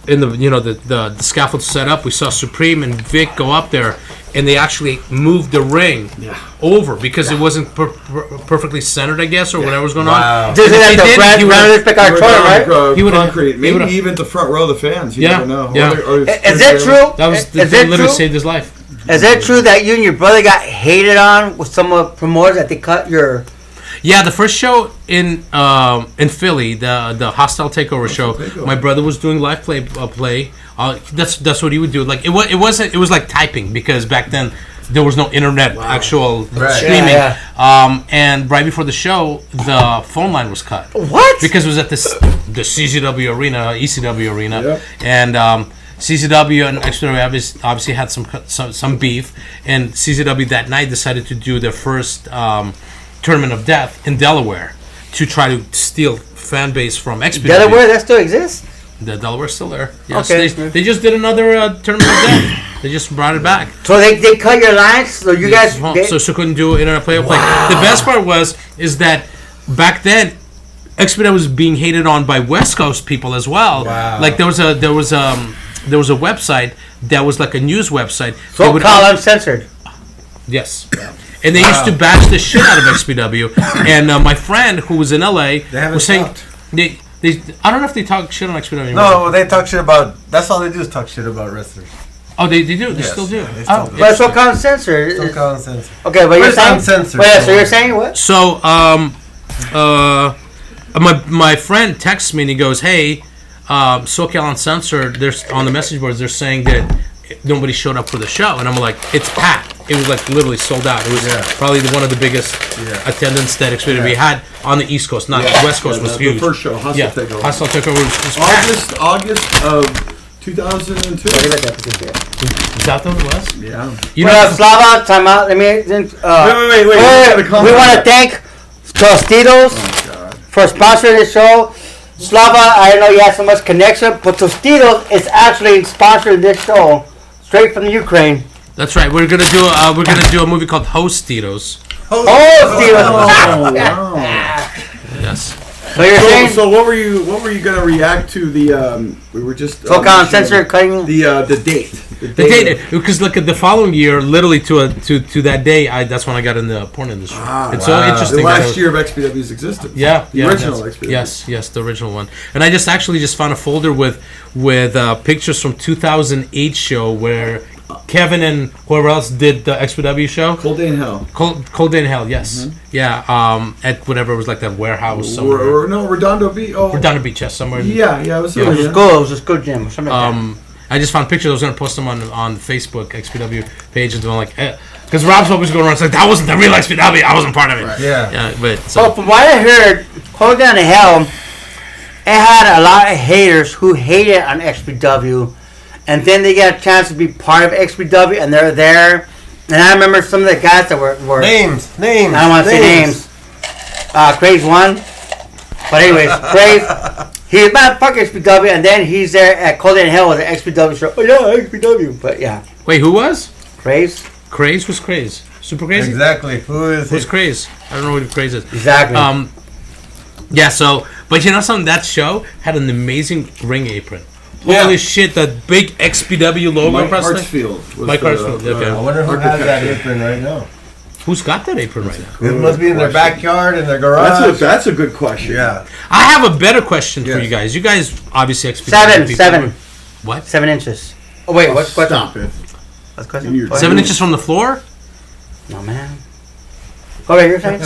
in the scaffold set up, we saw Supreme and Vic go up there, and they actually moved the ring over because it wasn't perfectly centered, I guess, or whatever was going on. This is at the Grand Spec Auditorium, right? He would've- concrete. he Maybe would've- even the front row of the fans. You Yeah, never know. yeah. Is that true? That was Is they that literally true? saved his life. Is that true that you and your brother got hated on with some of the promoters that they cut your... Yeah, the first show in Philly, the Hostile Takeover show, my brother was doing live play. That's what he would do. Like it was like typing because back then there was no internet actual streaming. Yeah. And right before the show, the phone line was cut. What? Because it was at the CZW arena, ECW arena, Yep. and CZW and XPW obviously had some beef, and CZW that night decided to do their first Tournament of Death in Delaware to try to steal fan base from XPW. Delaware, that still exists? The Delaware's still there. Yes, Okay. they just did another Tournament of Death. They just brought it back. So they cut your lines, so you guys... So couldn't do internet play-by-play. The best part is that back then, XPW was being hated on by West Coast people as well. Wow. Like there was a website that was like a news website. So called Uncensored. Yes. And they used to bash the shit out of XPW. And my friend who was in LA was saying they I don't know if they talk shit on XPW anymore. No, they talk shit about. That's all they do is talk shit about wrestlers. Oh, they do. They Yes, still do. they still do. But it's so called Uncensored. Some common sense. Okay, but you're Where's saying... Uncensored? Wait, so you're saying what? So my friend texts me and he goes, "Hey, SoCal Uncensored, there's on the message boards they're saying that nobody showed up for the show," and I'm like, "It's packed." It was like literally sold out. It was probably one of the biggest attendance that XPW had on the East Coast, not West Coast was huge. The first show, Hostile Takeover. Hostile Takeover was packed. August of 2002. Is that what it was? Yeah. You Well, know, Slava, time out. Let me... Wait. we want to thank Tostitos for sponsoring the show. Slava, I know you have so much connection, but Tostitos is actually sponsoring this show straight from the Ukraine. that's right. We're gonna do a movie called Hostitos. Tostitos. Oh, wow. Yes. So you're saying So what were you gonna react to the we were just SoCal Uncensored cutting... the date. The date, because look at the following year, literally to that day, that's when I got in the porn industry. It's so interesting. The that last year of XPW's existence. Yeah, The original XPW. Yes, the original one. And I just found a folder with pictures from 2008 show where Kevin and whoever else did the XPW show. Cold Day in Hell. Cold Day in Hell, yes. Yeah, at whatever it was like that warehouse somewhere. Redondo Beach. Oh, Redondo Beach, yes, somewhere. Yeah, it was. It was a school. It was a school gym or something like that. I just found pictures. I was going to post them on the Facebook XPW page, and I'm like, because Rob's always going around, it's like, that wasn't the real XPW. I wasn't part of it. Right. Yeah. Yeah, but So from what I heard, Cold Down to Hell, it had a lot of haters who hated on XPW, and then they got a chance to be part of XPW, and they're there. And I remember some of the guys that were Names. I don't want to say names. Craze won. But anyways, Craze, he's about fuck XPW, and then he's there at Cold and Hell with the XPW show. Oh yeah, XPW. But yeah, wait, who was? Craze. Craze was Craze. Super Crazy? Exactly. Who's Craze? I don't know who Craze is. Exactly. Yeah, so But you know something? That show had an amazing ring apron. Yeah. Holy shit! That big XPW logo. Mike wrestling. Hartsfield. Was Mike Hartsfield, okay. I wonder who has that architect. apron right now. Who's got that apron right now? It must be in their backyard, in their garage. That's a good question. Yeah. I have a better question for Yes. you guys. You guys obviously XPW. 7. What? 7 inches. Oh wait, what's question? Stop it. What's question? You're- 7 inches from the floor. No man. Go right, you're saying?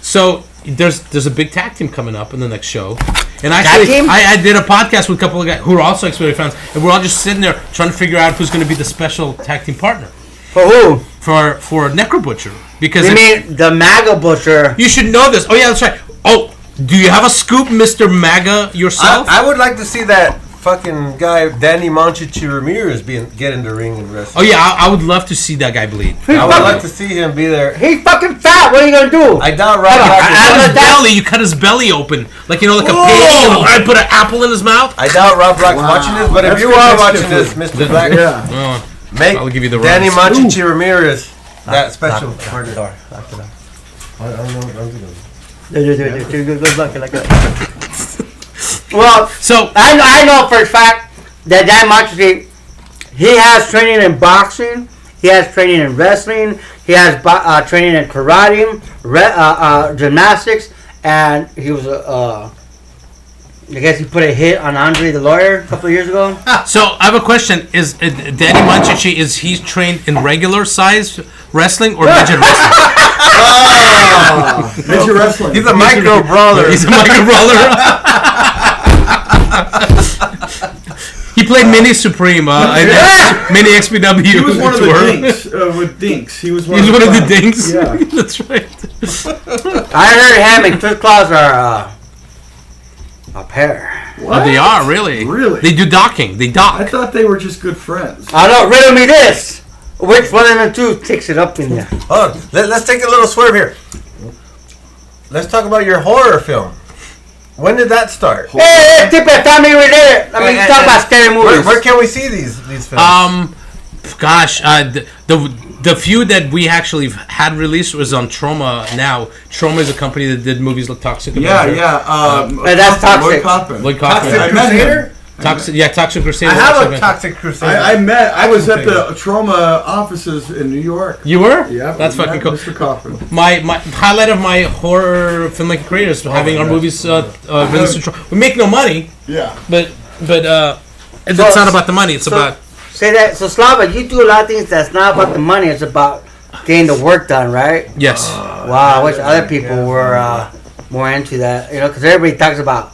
So there's a big tag team coming up in the next show, and actually team? I did a podcast with a couple of guys who are also XPW fans, and we're all just sitting there trying to figure out who's going to be the special tag team partner For who? for Necro Butcher, because You mean the MAGA butcher? you should know this. Oh yeah, that's right. Oh, do you have a scoop, Mr. MAGA yourself? I would like to see that fucking guy, Danny Monchichi Ramirez, get in the ring and wrestle. Oh yeah, I would love to see that guy bleed. I would like to see him be there. He's fucking fat. What are you gonna do? I doubt Rob Hold on, Black. I- His belly, you cut his belly open, like like a pig. I put an apple in his mouth. I doubt Rob Black's Wow. watching this, but if That's you good. are That's watching good. this, Mr. Black, Yeah. Oh, make I'll give you the Danny rights. Monchichi Ramirez that special Lock partner. the door. Lock the door. I don't know. I'm gonna- Good luck. Like that. Well, So I know for a fact that Dan Monchichi, he has training in boxing, he has training in wrestling, he has training in karate, gymnastics, and he was I guess he put a hit on Andre the Lawyer a couple of years ago. I have a question: Is Danny Monchichi, is he trained in regular size wrestling or midget wrestling? Midget wrestling. He's a micro brawler. He's a micro brawler. He played Mini Supreme, Mini XPW. He was one of the tour. dinks with dinks. He was one He's of one of the clowns. dinks. Yeah. That's right. I heard him and Chris Claus are a pair. Oh, they are really. Really? They do docking. They dock. I thought they were just good friends. I know, riddle me this. Which one of the two takes it up in there? Hold on. Let's take a little swerve here. Let's talk about your horror film. When did that start? Hey, tip it, family related. I mean, talk about scary movies. Where can we see these films? Gosh, the few that we actually had released was on Trauma. Now, Trauma is a company that did movies like Toxic Avenger. that's Toxic. Lloyd Kaufman. Lloyd Kaufman. Toxic I met him. Crusader? Toxic Crusader. I have a Toxic Toxic Crusader. I was at the Trauma offices in New York. You were? Yeah, That's we fucking met cool. Mr. Kaufman. My highlight of my horror filmmaking career is having our movies released. We make no money, Yeah. but it's not about the money. It's about Say that. So, Slava, you do a lot of things that's not about the money. It's about getting the work done, right? yes. Wow, I wish other people were more into that. You know, because everybody talks about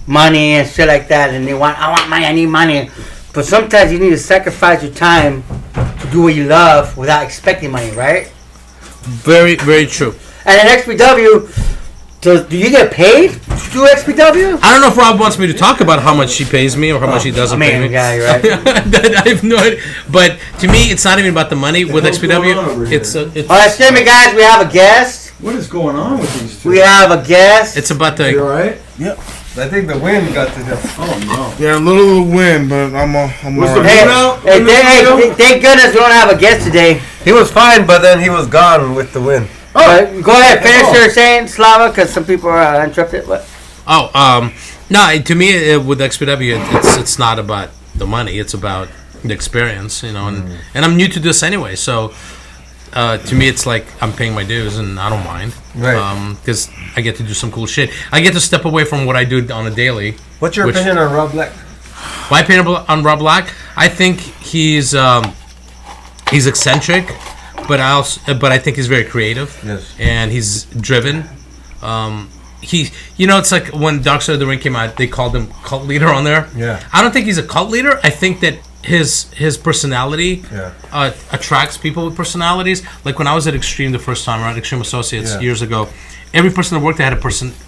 money and shit like that, and I want money, I need money. But sometimes you need to sacrifice your time to do what you love without expecting money, right? Very, very true. And in XPW, so do you get paid to do XPW? I don't know if Rob wants me to talk about how much she pays me or how much he doesn't pay me. Yeah, you're right. I have no idea. But to me, it's not even about the money with hell's going on XPW. over It's here? it's All right, excuse me, guys. We have a guest. What is going on with these two? We have a guest. it's about You the. alright? I think the wind got to him. Oh Yeah, a little wind, but I'm Was the alright. Hey, moon out? hey, in the video? thank goodness we don't have a guest today. He was fine, but then he was gone with the wind. But go ahead, finish your saying, Slava, because some people are interrupted. What? No. To me, with XPW, it's not about the money. It's about the experience, and I'm new to this anyway, so. To me, it's like I'm paying my dues, and I don't mind. Right. Because I get to do some cool shit. I get to step away from what I do on a daily. What's your Which- opinion on Rob Black? My opinion on Rob Black, I think he's eccentric, but I think he's very creative. Yes. And he's driven. It's like when Dark Side of the Ring came out, they called him cult leader on there. Yeah. I don't think he's a cult leader. I think that his personality attracts people with personalities. Like when I was at Extreme the first time, around Extreme Associates years ago, every person that worked there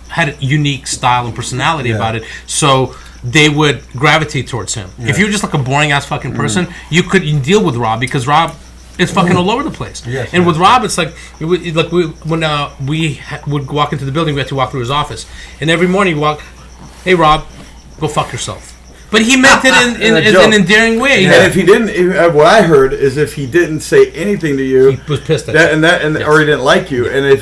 had a unique style and personality about it. So they would gravitate towards him. If you were just like a boring ass fucking person, you couldn't deal with Rob because Rob is fucking all over the place. Yes, and with Rob, it's like when we would walk into the building, we had to walk through his office, and every morning you walk, "Hey Rob, go fuck yourself." But he meant it in an endearing way. And if he didn't, what I heard is if he didn't say anything to you, He was pissed at or he didn't like you, and if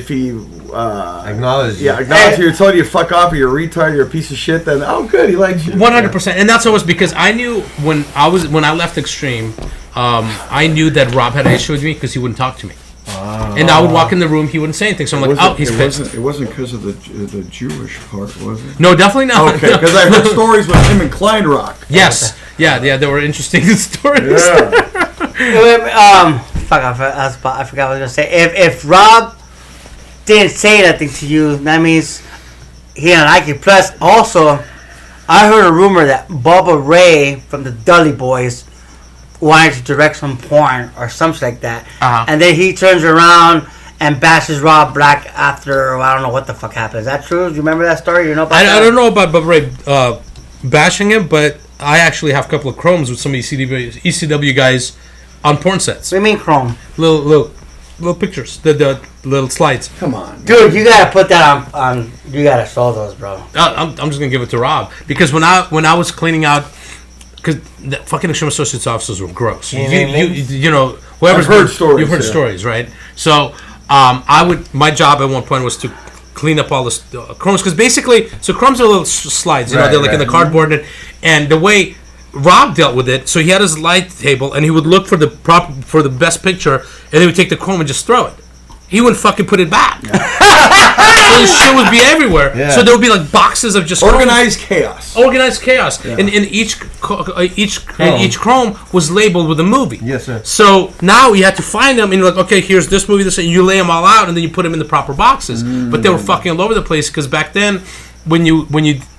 he Acknowledge. Yeah, acknowledge you. Told you fuck off, or you're a retard, you're a piece of shit. Then good, he likes you. 100%, and that's always because I knew when I left Extreme, I knew that Rob had an issue with me because he wouldn't talk to me. And I would walk in the room, he wouldn't say anything. So I'm like, oh, he's pissed. It wasn't because of the Jewish part, was it? No, definitely not. Okay, because I heard stories with him and Klein Rock. Yes, yeah, there were interesting stories. Yeah. Fuck, I forgot what I was gonna say. If Rob didn't say anything to you, that means he didn't like you. Plus, also, I heard a rumor that Bubba Ray from the Dudley Boys wanted to direct some porn or something like that, and then he turns around and bashes Rob Black after I don't know what the fuck happened. Is that true? Do you remember that story? You know about that? I don't know about Bubba Ray bashing him, but I actually have a couple of chromes with some ECW guys on porn sets. What do you mean chrome? Little pictures, the little slides. Come on, dude, you gotta put that on. You gotta show those, bro. I'm just gonna give it to Rob because when I was cleaning out, because the fucking Extreme Associates officers were gross. You know, whoever's heard stories. You've heard stories, right? So my job at one point was to clean up all the chromes because basically, so chromes are little slides. You know, they're like in the cardboard, and the way Rob dealt with it, so he had his light table, and he would look for the best picture, and he would take the chrome and just throw it. He wouldn't fucking put it back. So the shit would be everywhere. Yeah. So there would be like boxes of just organized chaos. Organized chaos, yeah. And each chrome was labeled with a movie. Yes, sir. So now you had to find them, and you're like, okay, here's this movie, this, and you lay them all out, and then you put them in the proper boxes. But they were fucking all over the place because back then, when you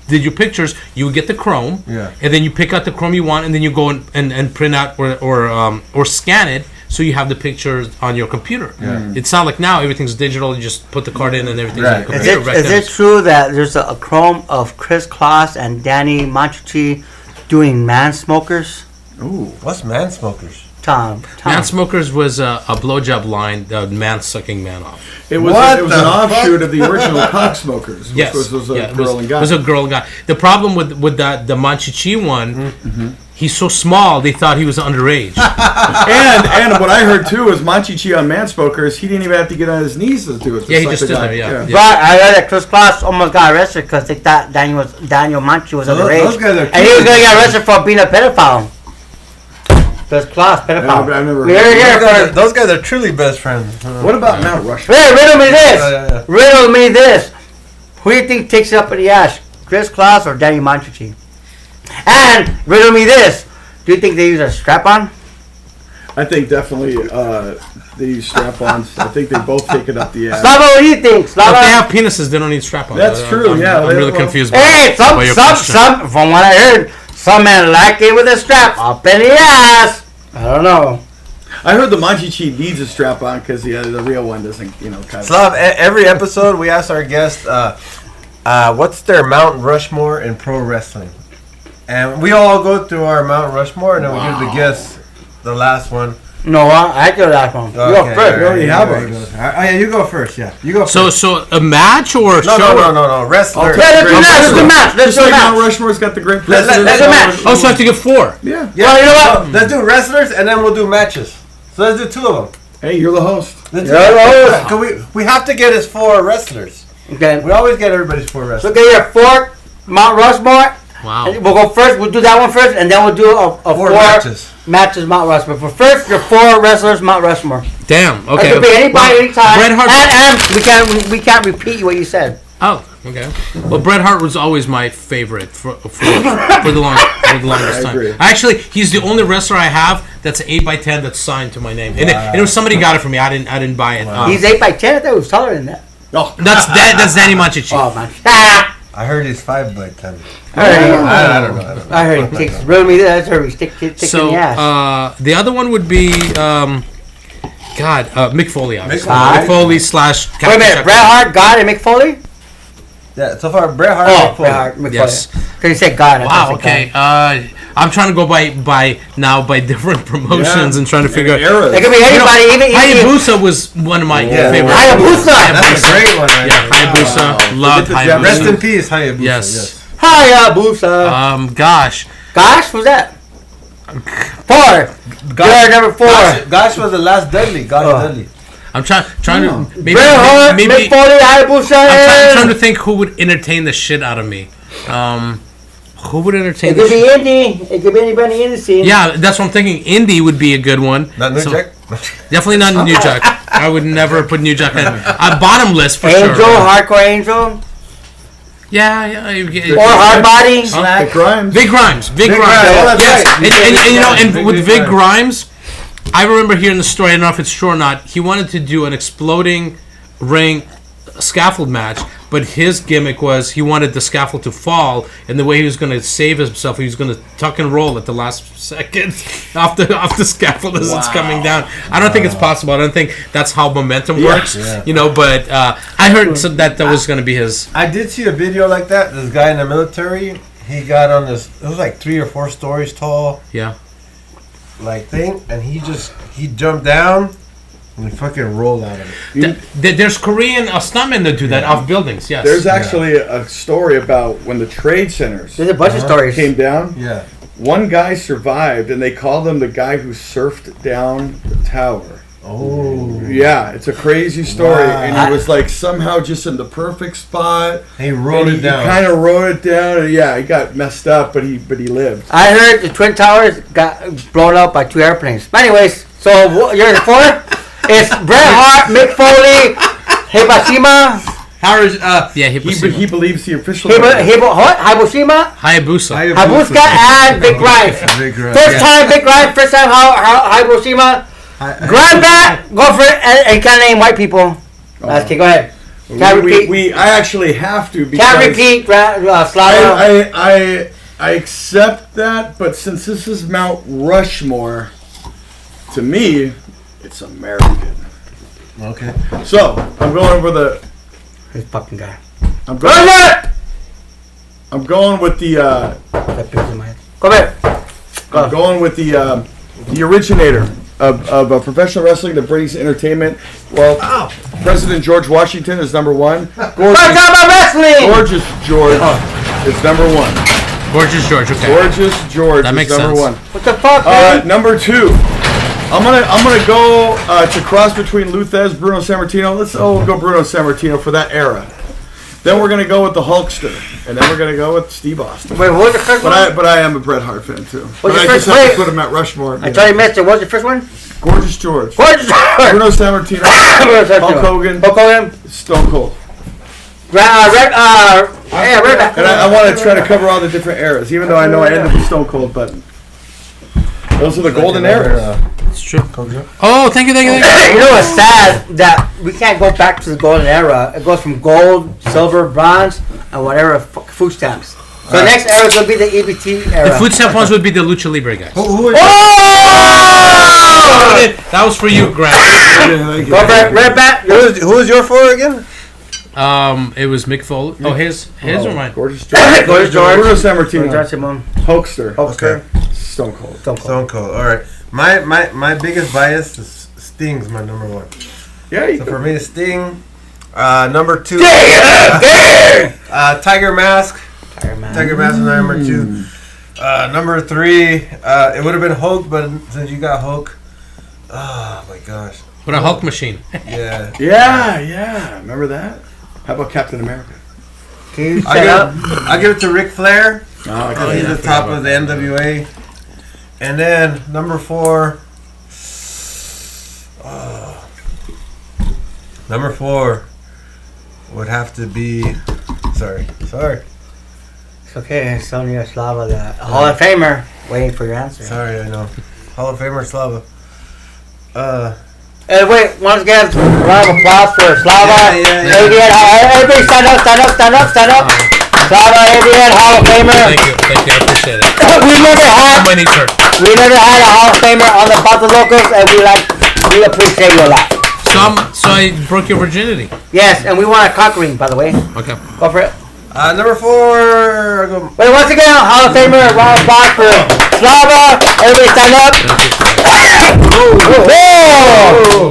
did your pictures, you would get the chrome, and then you pick out the chrome you want, and then you go and print out or scan it, so you have the pictures on your computer. Yeah. It's not like now everything's digital. You just put the card in and everything's on your computer. Is it true that there's a chrome of Chris Kloss and Danny Manchucci doing Man Smokers? Ooh, what's Man Smokers? Tom. Man Smokers was a blowjob line, man sucking man off. It was an offshoot of the original Cock Smokers, which was a girl and guy. It was a girl and guy. The problem with the Manchucci one, he's so small they thought he was underage. and what I heard too is Manchucci on Man Smokers, he didn't even have to get on his knees to do it. Yeah, he just stood there. Yeah. But I heard that Chris Kloss almost got arrested because they thought Daniel Manchucci was underage, and he was going to get arrested for being a pedophile. Chris Kloss, pedophile. Yeah, I've never heard those guys are truly best friends. What about Mount Rushmore? Hey, riddle me this. Riddle me this. Who do you think takes it up in the ass? Chris Kloss or Danny Manchucci? And riddle me this. Do you think they use a strap-on? I think definitely they use strap-ons. I think they both take it up the ass. Slava, what do you think? Slava? If they have penises, they don't need strap-ons. That's true, I'm really confused by your question. From what I heard, some men like it with a strap up in the ass. I don't know. I heard the Manchucci needs a strap-on because the real one doesn't, kind of... Slav, every episode we ask our guests, what's their Mount Rushmore in pro wrestling? And we all go through our Mount Rushmore, and then we give the guests the last one. No, I do the last one. Okay, you go first. You already have one. Oh, yeah, you go first, yeah. You go first. So a match or a show? No. Wrestler. Let's do a match. Just like Mount Rushmore's got the great president. Let's do a match. Oh, so I have to get 4. Yeah. Well, you know what? Let's do wrestlers, and then we'll do matches. So let's do 2 of them. Hey, you're the host. We have to get his 4 wrestlers. Okay. We always get everybody's 4 wrestlers. So get your 4 Mount Rushmore. Wow. We'll go first. We'll do that one first, and then we'll do a 4 matches Mount Rushmore. For first, your 4 wrestlers Mount Rushmore. Damn. Okay. It could be anybody, anytime. Bret Hart. And we can't repeat what you said. Oh, okay. Well, Bret Hart was always my favorite for the longest time. Agree. Actually, he's the only wrestler I have that's an 8x10 that's signed to my name, and it was somebody got it for me. I didn't buy it. He's 8x10. I thought he was taller than that. No, that's Danny Manchucci. Oh man. I heard he's 5x10. I don't know. I heard he takes riddle me this. I heard he stick in the ass. The other one would be Mick Foley, obviously. Mick Foley / Wait a minute, Bret Hart, God, and Mick Foley? Yeah, so far Bret Hart. Bret Hart, Mick yes. Foley. Because he said God. Wow. Okay. I'm trying to go by different promotions and trying to figure out. It could be anybody. Even Hayabusa was one of my favorites. Hayabusa. That's a great one. Right? Yeah, Hayabusa. Loved Hayabusa. Rest in peace, Hayabusa. Yes. Hayabusa. Gosh, what's that? 4. Good, number 4. Gosh was the last Dudley. Dudley. I'm trying to maybe Bret Hart, Mick Foley, Hayabusa. I'm trying to think who would entertain the shit out of me. Who would entertain? It could be Indy. It could be anybody in the scene. Yeah, that's what I'm thinking. Indy would be a good one. Not New Jack. Definitely not New Jack. I would never put New Jack in. Bottom list for Angel, sure. Hardcore Angel. Yeah. Or Hardbody. Vic Grimes. Vic Grimes. Grimes. Yes. Right. And with Vic Grimes, I remember hearing the story. I don't know if it's true or not. He wanted to do an exploding ring scaffold match, but his gimmick was he wanted the scaffold to fall, and the way he was going to save himself, he was going to tuck and roll at the last second off the scaffold as it's coming down. I don't think it's possible. I don't think that's how momentum works. Yeah. But I heard that was going to be his. I did see a video like that. This guy in the military, he got on this. It was like 3 or 4 stories tall. Yeah. Like thing, and he jumped down. And he fucking rolled out of it. There's Korean stuntmen that do that off buildings. Yes. There's actually a story about when the trade centers There's a bunch of stories. came down. Yeah. One guy survived, and they called him the guy who surfed down the tower. Oh. Yeah, it's a crazy story, Wow. and he was like somehow just in the perfect spot. He rolled it down. He kind of rode it down, and yeah, he got messed up, but he lived. I heard the Twin Towers got blown up by 2 airplanes. But anyways, so you're the 4? It's Bret Hart, Mick Foley, Hibashima. Howard, He believes the official. Hayabusa, Hayabusa. and Big Grimes. First time Big Grimes, first time Hayabusa. Grab that, go for it, and can't name white people. Okay, go ahead. Can't repeat. I actually have to because Can't repeat, Slava. I accept that, but since this is Mount Rushmore, to me, it's American. Okay. So I'm going for the. This fucking guy. I'm going with the. That picks in my head. Go ahead. I'm going with the originator of professional wrestling that brings entertainment. Well, President George Washington is number 1. Talk about wrestling. Gorgeous George is number 1. Gorgeous George. Okay. Gorgeous George That is makes number sense. 1. What the fuck, man? Number 2. I'm gonna go to cross between Luthez, Bruno Sammartino. We'll go Bruno Sammartino for that era. Then we're gonna go with the Hulkster, and then we're gonna go with Steve Austin. Wait, what was the first one? But I am a Bret Hart fan too. What's But your I first just have to wait? put him at Rushmore. I thought you missed it. What was the first one? Gorgeous George, Gorgeous George. Bruno Sammartino, Hulk Hogan, Stone Cold. Red. And I want to try to cover all the different eras, even though I know I ended with Stone Cold, but those are the golden eras. It's true. Oh, thank you. You know what's sad? That we can't go back to the golden era. It goes from gold, silver, bronze, and whatever food stamps. So the next era is going to be the EBT era. The food stamp ones would be the Lucha Libre guys. Who is That was for you, Grant. Go for it. Red Bat. who is your 4 again? It was Mick Foley. Oh, his or mine? Gorgeous George. Gorgeous George. Bruno Sammartino. Simon. Hulkster. Okay. Stone Cold. Stone Cold. All right. My biggest bias is Sting's my number 1. Yeah. So for me, Sting. Number 2. Tiger Mask. Tiger Mask is number 2. Number 3. It would have been Hulk, but since you got Hulk, oh my gosh. What a Hulk machine. Yeah. Yeah. Remember that? How about Captain America? I'll give it to Ric Flair. Oh, He's the top of the NWA. And then number 4. Number 4 would have to be. Sorry. It's okay. Sonia Slava, the Hall of Famer, waiting for your answer. Sorry, I know. Hall of Famer Slava. Wait, once again, round of applause for Slava. Yeah. Everybody stand up. Slava, AVN Hall of Famer. Thank you. I appreciate it. We never had a Hall of Famer on the Batos Locos, and we appreciate you a lot. So I broke your virginity. Yes, and we want a cock ring, by the way. Okay. Go for it. Number 4. Wait, once again, Hall of Famer, round of applause for Slava. Everybody stand up. Whoa!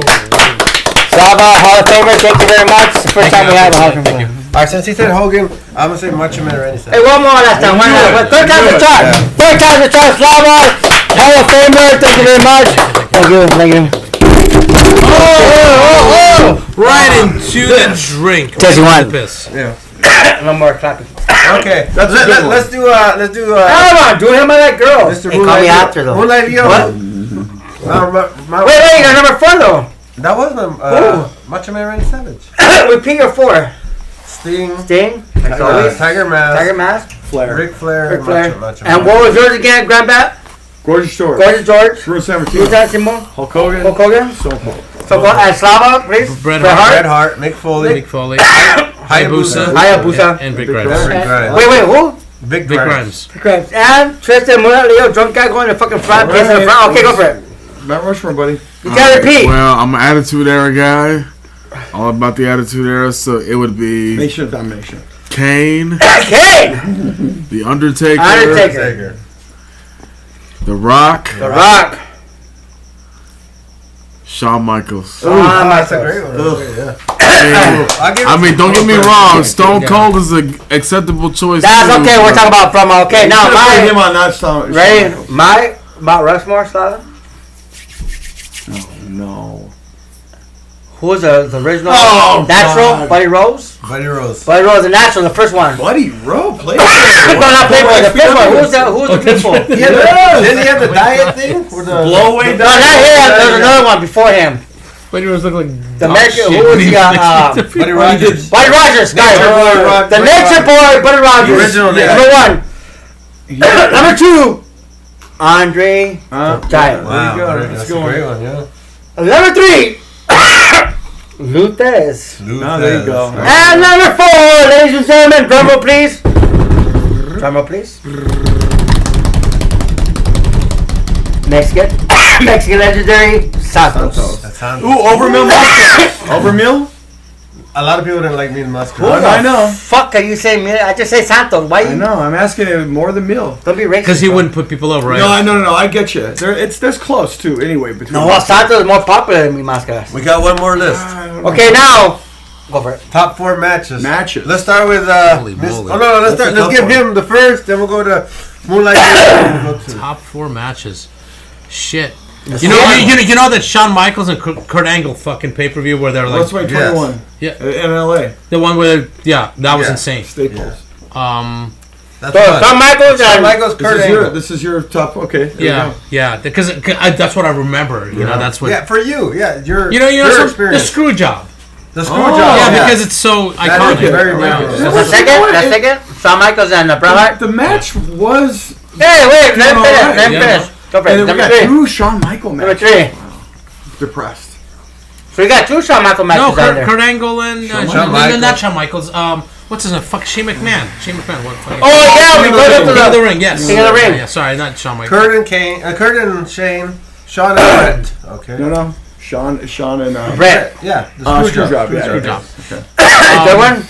Slava, Hall of Famer, thank you very much. It's the first time we have a Hall of Famer. Alright, since he said Hogan, I'm gonna say Macho Man or anything. Hey, one more last time. Third time's the charm. Third time's the charm. Slava, Hall of Famer, thank you very much. Thank you. Right into the drink. Jesse, one. Piss. Yeah. No more clapping. Okay. That's a good one. Let's do. Come on, do him by that girl. Mr. Hey, call me after though. Moonlight Leo. What? Wait, you're number 4 though. That was my Macho Man Randy Savage. Repeat your 4. Sting. Like always. Tiger Mask. Tiger Mask. Flair. Ric Flair. Ric Flair. Macho And Man. what was yours again, Grandbat? Gorgeous George. Gorgeous George. Bruno Sammartino. Lieutenant Simon. Hulk Hogan. Hulk Hogan. Stone Cold. So go and Slava, please. Bret Bret Hart. Hart. Mick Foley. Mick Foley. Hayabusa. Hayabusa. And Big Big Grimes. Grimes. Grimes. Wait, who? Big Big Grimes. Grimes. And Tristan Moonlight Leo, drunk guy going to fucking front, piss in the front. Okay, go for it. Mount Rushmore, buddy. You gotta repeat. Well, I'm an Attitude Era guy. All about the Attitude Era, so it would be Nation of Domination. Kane, Kane. The Undertaker, Undertaker. The Rock, The Rock. Shawn Michaels. That's a great one. Yeah. I mean, don't get me wrong. Stone Cold is an acceptable choice. That's too, okay. We're but- talking about from okay. Now Put him my on that song. ready. My Mount Rushmore, Slava. No. Who was the original? Oh, Natural. God. Buddy Rose. Buddy Rose. Buddy Rose, the natural, the first one. Buddy Rowe played. No, not Playboy. The first one. Who was the people? Didn't he have the diet thing? Or the Blowaway No, not him. There's another one before him. Why do you look like The American. Who was he? Buddy Rogers. Buddy Rogers, guys. Boy, The Nature Boy, Buddy Rogers. The original Number 1. Number 2. Andre Giant. Wow, There you go. that's Let's a go. great one, yeah. Number 3. Luthez. No, there you go. And number 4, ladies and gentlemen, drum roll please. Drum roll please. Mexican legendary Santos. That sounds. Ooh, Overmill Mustard. Overmill? A lot of people didn't like me in Mustard. I know. Fuck, are you saying me? I just say Santos. Why I you? know. I'm asking it more than Mill. Don't be racist. Because he bro. wouldn't put people over, right? No. I get you. There's close too. Anyway, between. No, well, Santos is more popular than me, Mascaras. We got one more list. Okay, now go for it. Top 4 matches. Let's start with Holy Miss- moly. Oh no, let's That's a let's tough give one. him the first, then we'll go to Moonlight. Top 4 matches. Shit. You know that Shawn Michaels and Kurt Angle fucking pay-per-view where they're like What's my 21? Yeah. In LA. the one where that was insane. Staples. That's So, Shawn Michaels Shawn and Michaels, Kurt Angle. This is your top. Okay. there you Yeah, because that's what I remember. You know, that's what. Yeah, for you. Yeah, your You know, your the experience. screw job. The screw Oh, job. Yeah, because it's so That iconic. is very Yeah. regular. the second. Shawn Michaels and Bret go. Hart. The match was. Hey, wait, let him Alright. finish. Let him Yeah. finish. Go for And it. then we Number got 3. 2 Shawn Michael Number matches. 3. Depressed. So we got 2 Shawn Michaels matches No, on there. Kurt Angle and Shawn no, Michaels. not Shawn Michaels. What's his name? Fuck Shane McMahon. Shane McMahon. What? Oh yeah, we go to King of the the. Ring. Yes. King of the Ring. Yeah, sorry, not Shawn Michaels. Kurt and Shane, Shawn and Brett. Okay. No. Sean and Brett. Yeah. The Screw job. Screw Yeah. job. Good one.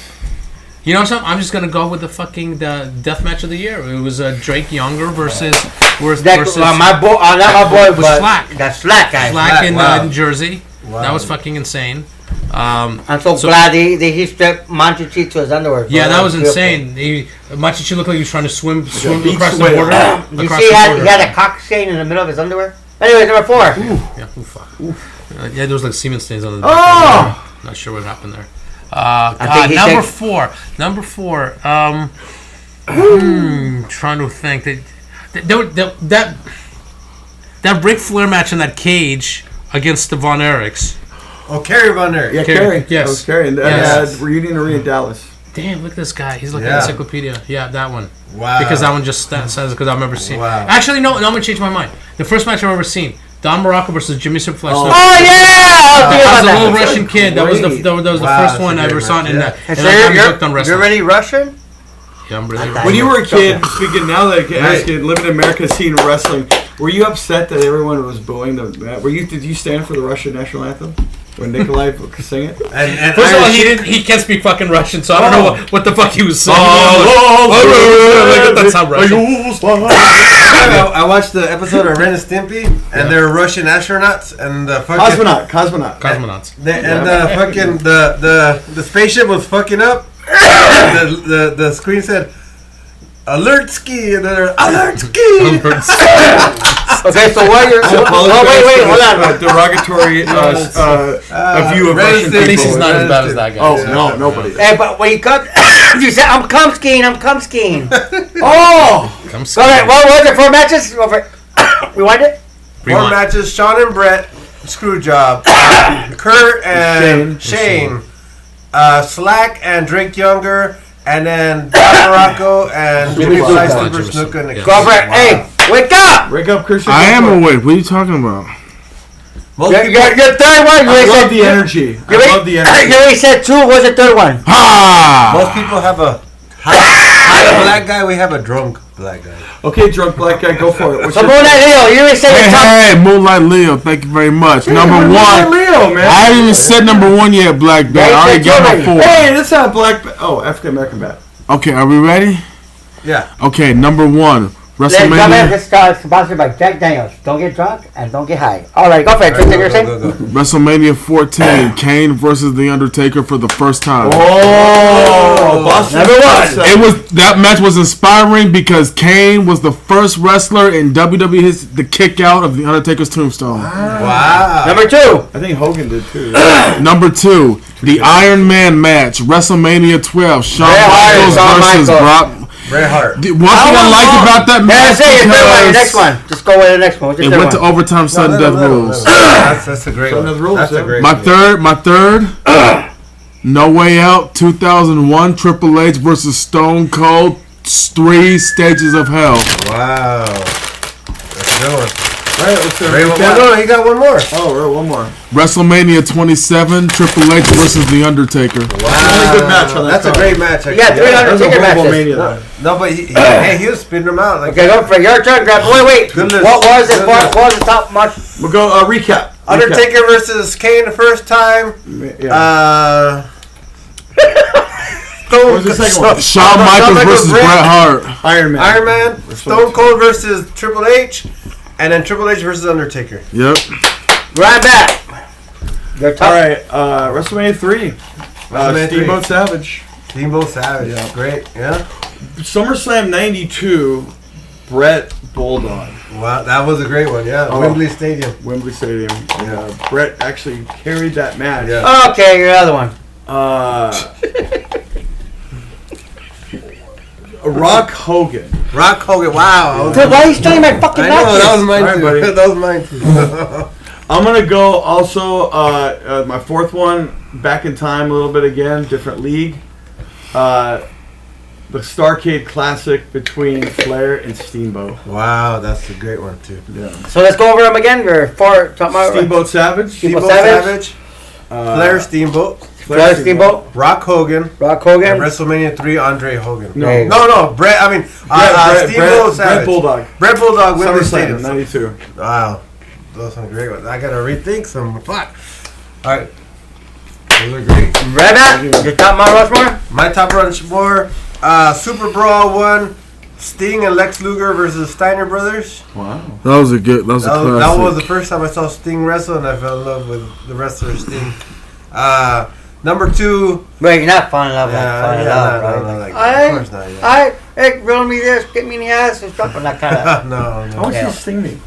You know something? I'm just gonna go with the death match of the year. It was Drake Younger versus My boy, not my boy, was but Slack. That's Slack guy. Slack in Wow. Jersey. Wow. That was fucking insane. I'm so glad he stripped Monchichi to his underwear. Yeah, that was insane. Machichi looked like he was trying to swim across the sweat. border. You across see, the he border. had a cock stain in the middle of his underwear. Anyway, number 4. Yeah, fuck. Yeah, there was like semen stains on the back. Oh! Not sure what happened there. think he number said- 4. Number 4. Trying to think that Ric Flair match in that cage against the Von Erichs. Oh, Kerry Von Erich. Yeah, Kerry, Kerry. yes. That was Kerry. And Yes. Reunion Arena in Dallas. Damn, look at this guy. He's like an Yeah. encyclopedia. Yeah, that one. Wow. Because that one just says it because I've never seen. Wow. Actually, no, I'm gonna change my mind. The first match I've ever seen, Don Morocco versus Jimmy Superfly Oh. Snuka. Oh yeah, I was thinking I was about a little that. Russian kid. That was the Great. that was the Wow, first that's one a I ever great saw match, in yeah. that. And And so I got me you're hooked on wrestling. really Russian? Yeah, I'm really When you were a kid, speaking now that I ask you, living in America, seeing wrestling, were you upset that everyone was booing the? Did you stand for the Russian national anthem when Nikolai sang it? And First of all, Irish- he can't speak fucking Russian, so I don't know what the fuck he was saying. That's not Russian. I watched the episode of Ren and Stimpy, and they're Russian astronauts, and the fucking Cosmonaut. Cosmonauts. and the fucking the spaceship was fucking up. The screen said, alert ski, and then alert ski. Okay, so what you're... wait, hold on. Derogatory view of Russian At least he's people. not as bad as that guy. Oh, no, nobody. Hey, but when you come... you said, I'm cum skiing. Oh! Come Go ahead. What was it? 4 matches? Rewind it? 4 matches. Sean and Brett, screw job. Kurt and Shane. Slack and Drake Younger. And then Don Morocco and Jimmy Fly Super Snuka and the Go for it. Hey, wake up! Wake up, Christian. I am awake. What are you talking about? Your third one. I love the energy. You already said 2. What's the third one? Ha! Most people have a high black guy. We have a drunk black guy. Okay, drunk black guy, go for it. So Moonlight Leo, you already said your top. Hey, Moonlight Leo, thank you very much. Number Moonlight 1. Leo, man. I haven't even said number 1 yet, Black Bat. I already got my 4. Hey, that's not black. African American bat. Okay, are we ready? Yeah. Okay, number 1. WrestleMania. This is sponsored by Jack Daniels. Don't get drunk and don't get high. All right, go for it. Tristan, you're saying? Go. WrestleMania 14. Kane versus The Undertaker for the first time. Oh, Boston. Number 1. That match was inspiring because Kane was the first wrestler in WWE the kick out of The Undertaker's tombstone. Wow. Number 2. I think Hogan did too. Number 2. The Iron Man match. WrestleMania 12. Shawn Bret Hart, Michaels Shawn versus Michaels. Brock. Bret Hart. One thing I liked about that Yeah, match say your third one. Your next because one. Just go with the next one. What's your it third went to one? overtime sudden death rules. That's a great one. That's a great My one. third, No Way Out 2001 Triple H versus Stone Cold 3 Stages of Hell. Wow. That's a good one. Right, let's Great one. No, he got one more. Oh, right, one more. WrestleMania 27 Triple H versus The Undertaker. Wow. Really good match on that That's a card. great match. You got 3 That was a Undertaker horrible matches. mania. No, but he was spinning them out. Like, Okay, go for it. Your turn. Grab. Wait. Good list. What was it? Good What list. was the top match? We'll go recap. Undertaker versus Kane the first time. Yeah. What was the second one? Shawn Michaels versus Bret Hart. Iron Man. Iron Man. Stone Cold versus Triple H. And then Triple H versus Undertaker. Yep. Right back. Your top. All right, WrestleMania 3. WrestleMania 3. Steamboat Savage. Steamboat Savage. Yeah. Great. Yeah. SummerSlam 92. Brett Bulldog. Wow, that was a great one. Yeah. Oh. Wembley Stadium. Wembley Stadium. Yeah. Brett actually carried that match. Yeah. Okay, your other one. Rock Hogan. Rock Hogan. Wow. Dude, why are you stealing my fucking I know, matches? that was mine Alright, too. buddy. That was mine too. I'm gonna go also my fourth one back in time a little bit again, different league. The Starrcade Classic between Flair and Steamboat. Wow, that's a great one too. Yeah. So let's go over them again. Your 4 top matches. Steamboat Savage. Steamboat Steamboat Savage. Flair Steamboat. Flair Steamboat. Rock Hogan. Rock Hogan. And WrestleMania 3, Andre Hogan. No. No, Brett. I mean, Steamboat Savage. Brett Bulldog. Brett Bulldog. Wembley SummerSlam Stadium. 92. Wow, those are some great ones. I gotta rethink some. Fuck. All right, those are great. Right back. Your top Mount Rushmore. My top Rushmore, Super Brawl 1, Sting and Lex Luger versus Steiner Brothers. Wow. That was a good. That was a classic. That was the first time I saw Sting wrestle, and I fell in love with the wrestler Sting. Number 2. Wait, you're not falling in love. Yeah, Falling in yeah, love, no, right? no, like that. Of course not. Yeah. Hey, roll me this, get me in the ass, and stuff, and that kind of. No. How much Yeah. does Sting need?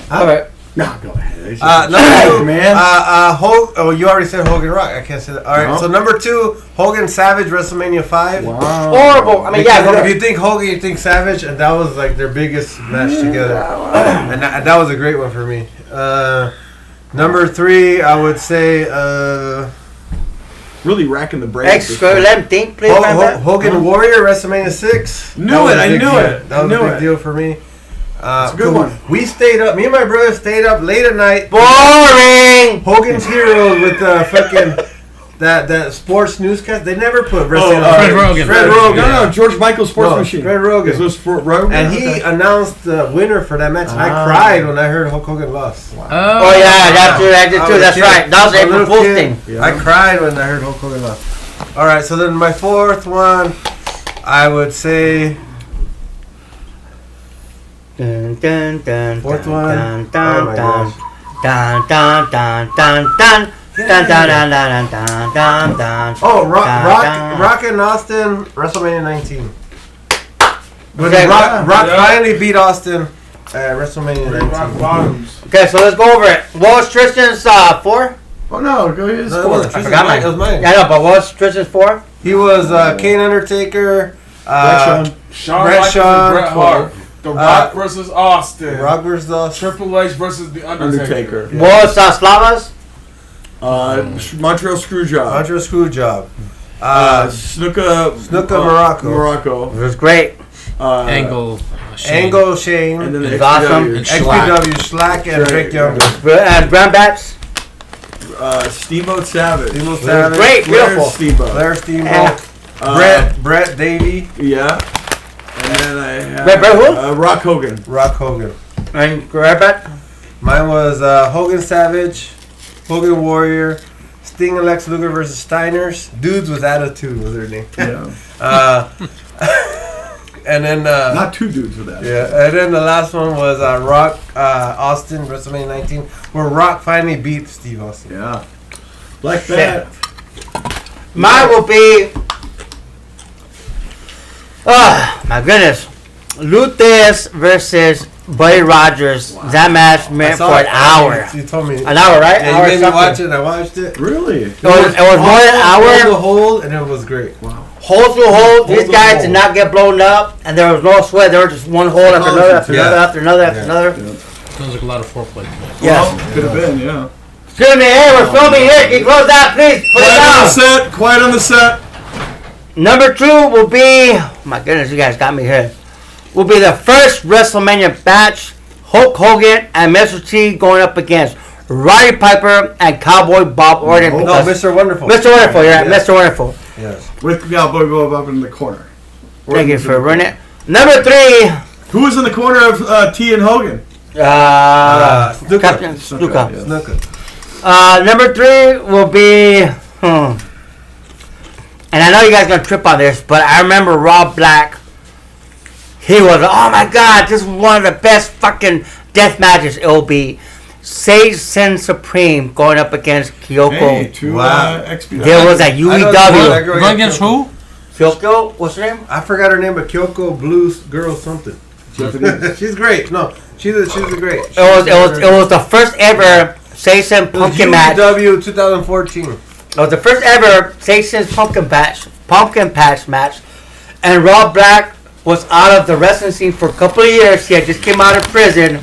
All right. No, go ahead. Number 2, man. Oh, you already said Hogan Rock. I can't say that. All right, No. so number 2, Hogan Savage WrestleMania 5. Wow. Horrible. I mean, Because yeah. if you think Hogan, you think Savage, and that was like their biggest match together, and that was a great one for me. Number 3, I would say Really racking the brain. Let him think, please. Hogan Warrior WrestleMania 6. Knew That was it, a I big knew deal. it. That was I a knew big it. deal for me. It's a good one. We stayed up. Me and my brother stayed up late at night. Boring. Hogan's Heroes with fucking that sports newscast. They never put wrestling on. Fred Rogan. Fred Rogan. No, George Michael Sports No, Machine. Fred Rogan. Is this for Rogan? And he announced the winner for that match, and I cried when I heard Hulk Hogan lost. Oh, yeah, that's true. I did too. That's right. That was a April Fool's thing. Yeah. I cried when I heard Hulk Hogan lost. All right, so then my fourth one, I would say. Dun, dun, dun, Fourth dun, one. Dun, dun, Oh my dun, gosh. dun, dun, dun, dun, dun. Dun, dun, dun, dun, dun, dun, dun. Oh, Dun, dun. Rock and Austin, WrestleMania 19. Okay, Rock finally beat Austin at WrestleMania 19. Rock bottoms. Okay, so let's go over it. What was Tristan's 4? Oh no, go ahead. No, it wasn't. I forgot mine. It was mine. Yeah, I know, but what was Tristan's 4? He was Kane Undertaker, Shawn Bret Michaels Shawn, and Bret Hart. The Rock versus Austin. Rock versus Austin. Triple H versus The Undertaker. Yeah. What was Slava's? Montreal Screwjob. Montreal Screwjob. Snuka Morocco. It was great. Angle. Angle Shane. And then the It's awesome. XPW. XPW Slack and Rick Young. And Grand Bats. Steamboat Savage. Steamboat Savage. Great, Flair beautiful. Steamboat. Blair Steamboat. Brett Davey. Yeah. And then I have Brett who? Rock Hogan. Rock Hogan. And Grand Bat. Mine was Hogan Savage, Hogan Warrior, Sting and Lex Luger versus Steiners. Dudes with Attitude was their name. Yeah. And then Not two dudes with that. yeah, and then the last one was Rock Austin WrestleMania 19, where Rock finally beat Steve Austin. Yeah. Like that. Mine will be. Oh my goodness, Luthez versus Buddy Rogers. That match I meant saw for it. an hour. You told me. An hour, right? Yeah, you Hour made me something. watch it. I watched it. Really? It was more than an Hold the hour. hold, and it was great. Hole through hole. Hold These the guys hole. did not get blown up, and there was no sweat. There was just one hole after another, after Yeah. another, after another, after Yeah. another. Sounds like a lot of foreplay. Yes. Could have been, yeah. Excuse me, hey, we're filming here. Can you close that, please? Put it Quiet on the down. set. Quiet on the set. Number 2 will be. Oh my goodness, you guys got me here. Will be the first WrestleMania match. Hulk Hogan and Mr. T going up against Roddy Piper and Cowboy Bob Orton. No, because- Mr. Wonderful. Mr. Wonderful, you're right. Yeah. Mr. Wonderful. Yes. With Cowboy Bob up in the corner. Thank you for running it. Number 3, Who was in the corner of T and Hogan? Snuka. Captain Snuka. Yeah. Snooker. Number 3 will be. And I know you guys are gonna trip on this, but I remember Rob Black. He was, oh my god, this is one of the best fucking death matches. It will be Sage Sin Supreme going up against Kyoko. Hey, two Wow. XP. There was a I know UEW. that girl Going against who? Kyoko, what's her name? I forgot her name, but Kyoko Blues Girl something. She's great. No, she's a great. It was the first ever Sage Sin It was pumpkin match. UEW 2014. It was the first ever Sage Sin's pumpkin patch match, and Rob Black was out of the wrestling scene for a couple of years. He had just came out of prison,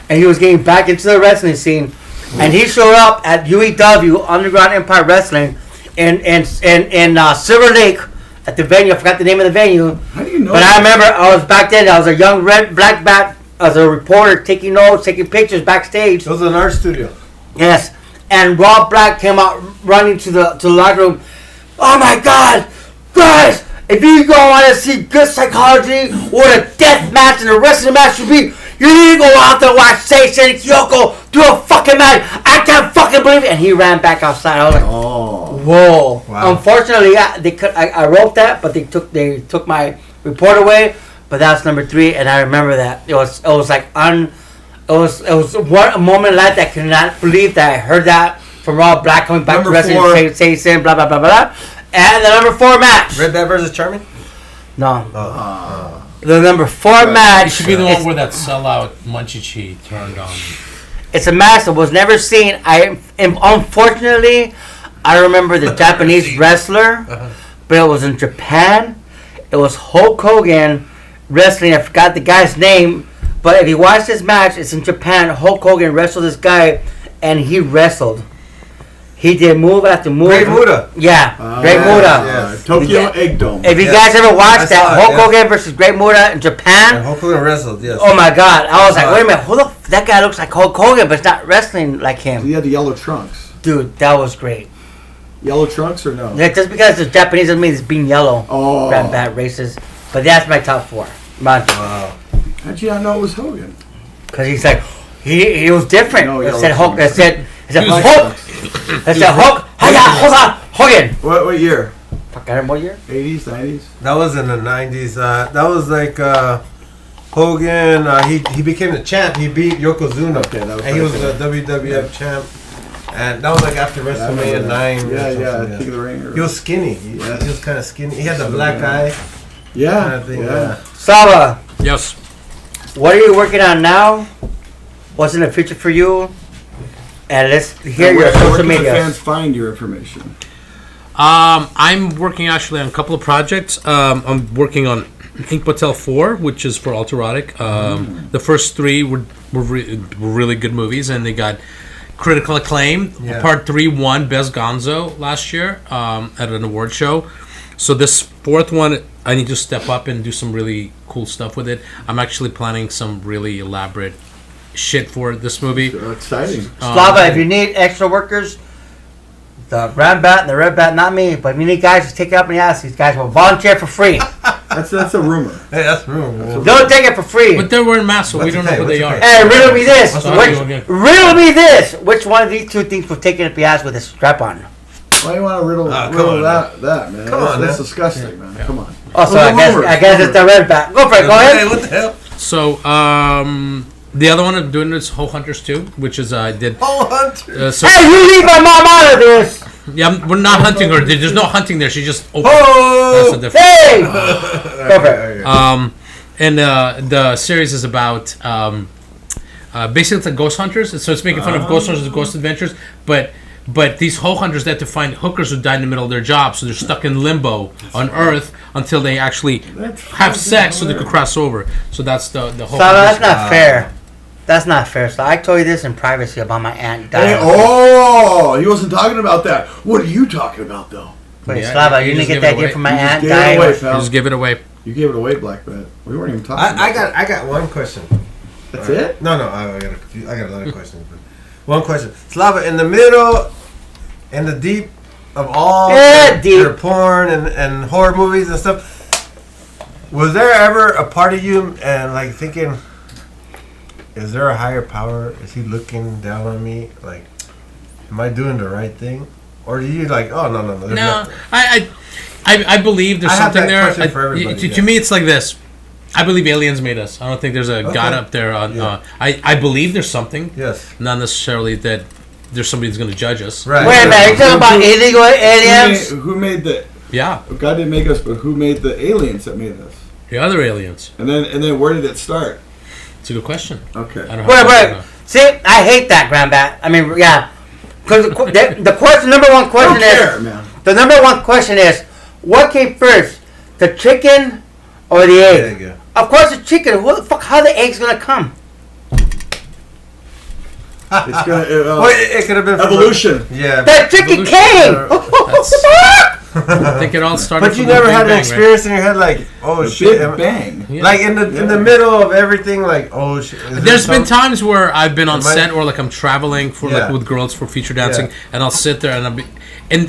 and he was getting back into the wrestling scene. And he showed up at UEW Underground Empire Wrestling in Silver Lake at the venue. I forgot the name of the venue, How do you know? but I remember I was back then. I was a young black bat as a reporter, taking notes, taking pictures backstage. It was an art studio. Yes, and Rob Black came out running to the locker room. Oh my God, guys! If you don't want to see good psychology, what a death match and a wrestling match should be, you need to go out there and watch Sage and Kyoko do a fucking match. I can't fucking believe it. And he ran back outside. I was like, Oh. whoa. Wow. Unfortunately, yeah, they could. I wrote that, but they took my report away. But that's number 3, and I remember that it was like it was one moment in life that I could not believe that I heard that from Rob Black coming back Number to wrestling, 4. saying blah blah blah blah. And the number 4 match. Red Bat versus Charming. No, Oh. the number 4 It match. should be the is- one where that sellout Munchichi turned on. It's a match that was never seen. Unfortunately, I remember the Japanese wrestler, but it was in Japan. It was Hulk Hogan wrestling. I forgot the guy's name, but if you watch this match, it's in Japan. Hulk Hogan wrestled this guy, and he wrestled. He did move after move. Great Muda. Yeah, Great Muda. yeah. Tokyo Yeah. Egg Dome. If you Yeah. guys ever I watched that, saw it, Hulk yeah. Hogan versus Great Muda in And Japan. Hulk Hogan wrestled. Yes. Oh my God! I was like, saw wait it. a minute, who the that guy looks like Hulk Hogan, but it's not wrestling like him. He had the yellow trunks. Dude, that was great. Yellow trunks or no? Yeah, just because it's Japanese doesn't mean it's being yellow. Oh. Bad racist. But that's my top 4. Wow. How'd you not know it was Hogan? Because he's like, he was different. No, It yellow said Hulk. It trunks. said Black Hulk. trunks. It said Hulk. Hiya, Hogan. What year? Fuck, I don't know what year? 80s, 90s? That was in the 90s. That was like Hogan. He became the champ. He beat Yokozuna. Okay, that was and he was right. the WWF champ. And that was like after WrestleMania 9. or Yeah, something, yeah. King of the Ring. He was skinny. He was kind of skinny. He had the black eye. Yeah, Kind of thing, yeah. Sava, Yes. what are you working on now? What's in the future for you? And let's hear your Where social can the media. fans find your information? I'm working actually on a couple of projects. I'm working on Ink Patel 4, which is for Alterotic. The first 3 were really good movies, and they got critical acclaim. Yeah. Part 3 won Best Gonzo last year at an award show. So this 4th one, I need to step up and do some really cool stuff with it. I'm actually planning some really elaborate shit for this movie. Exciting. Slava, if you need extra workers, the brown bat and the red bat, not me, but if you need guys to take it up in the ass, these guys will volunteer for free. That's a rumor. Hey, that's room. Don't take it for free. But they're wearing masks, so we What's don't the know pay? who they What's are. the pay? Hey, riddle me this. What's Riddle me this. Which one of these 2 things was taken up the ass with a strap on? Why you want to riddle come riddle on that, man? Come on That's now. disgusting, man. Come on. Oh, so Well, rumors, I guess it's the red bat. Go for it. Go Hey, ahead. what the hell? So, the other one I'm doing is Whole Hunters 2, which is I did. Oh, Hunter. So Hey, you leave my mom out of this. yeah, we're not hunting her. There's no hunting there. She just. That's Oh! the difference. Hey. Go for it. And the series is about basically it's like Ghost Hunters. So it's making fun of Ghost Hunters and Ghost Adventures, but these Whole Hunters, they have to find hookers who died in the middle of their job, so they're stuck in limbo on Earth until they actually have sex, so they could cross over. So that's the Whole Sava, that's Hunters. not fair. That's not fair. So I told you this in privacy about my aunt Hey, dying. he wasn't talking about that. What are you talking about, though? Wait, Yeah, Slava, you you didn't just get gave that it away. gift from my You just aunt gave it dying. away, You pal. just give it away. You gave it away, Black Bet. We weren't even talking. I about got one question. That's it? No, I got a lot of questions. But one question. Slava, in the middle, in the deep of all your porn and horror movies and stuff, was there ever a part of you and like thinking, is there a higher power? Is he looking down on me? Like, am I doing the right thing? Or do you like, oh, no. there's No, nothing. I believe there's I have something that there. question for everybody, To me, it's like this. I believe aliens made us. I don't think there's a God up there. I believe there's something. Yes. Not necessarily that there's somebody who's going to judge us. Right. Wait a minute, you talking about illegal aliens? Who made the? Yeah, God didn't make us, but who made the aliens that made us? the other aliens. And then where did it start? It's a good question. Okay. I don't Wait. See, I hate that, Grandbat. I mean, yeah. Because the question, number one I question don't care, is, man. the number one question is, what came first, the chicken or the There egg? you go. Of course, the chicken. Who the fuck? How the egg's gonna come? It's gonna Well, it could have been from evolution. Yeah. The chicken came. I think it all started. But you from the never Big had an Bang, experience in your head like, oh The shit, Big Bang. Yeah. like in the middle of everything, like, oh shit. is There's this been some- times where I've been on Am I- set or like I'm traveling for like Yeah. with girls for feature dancing, Yeah. and I'll sit there and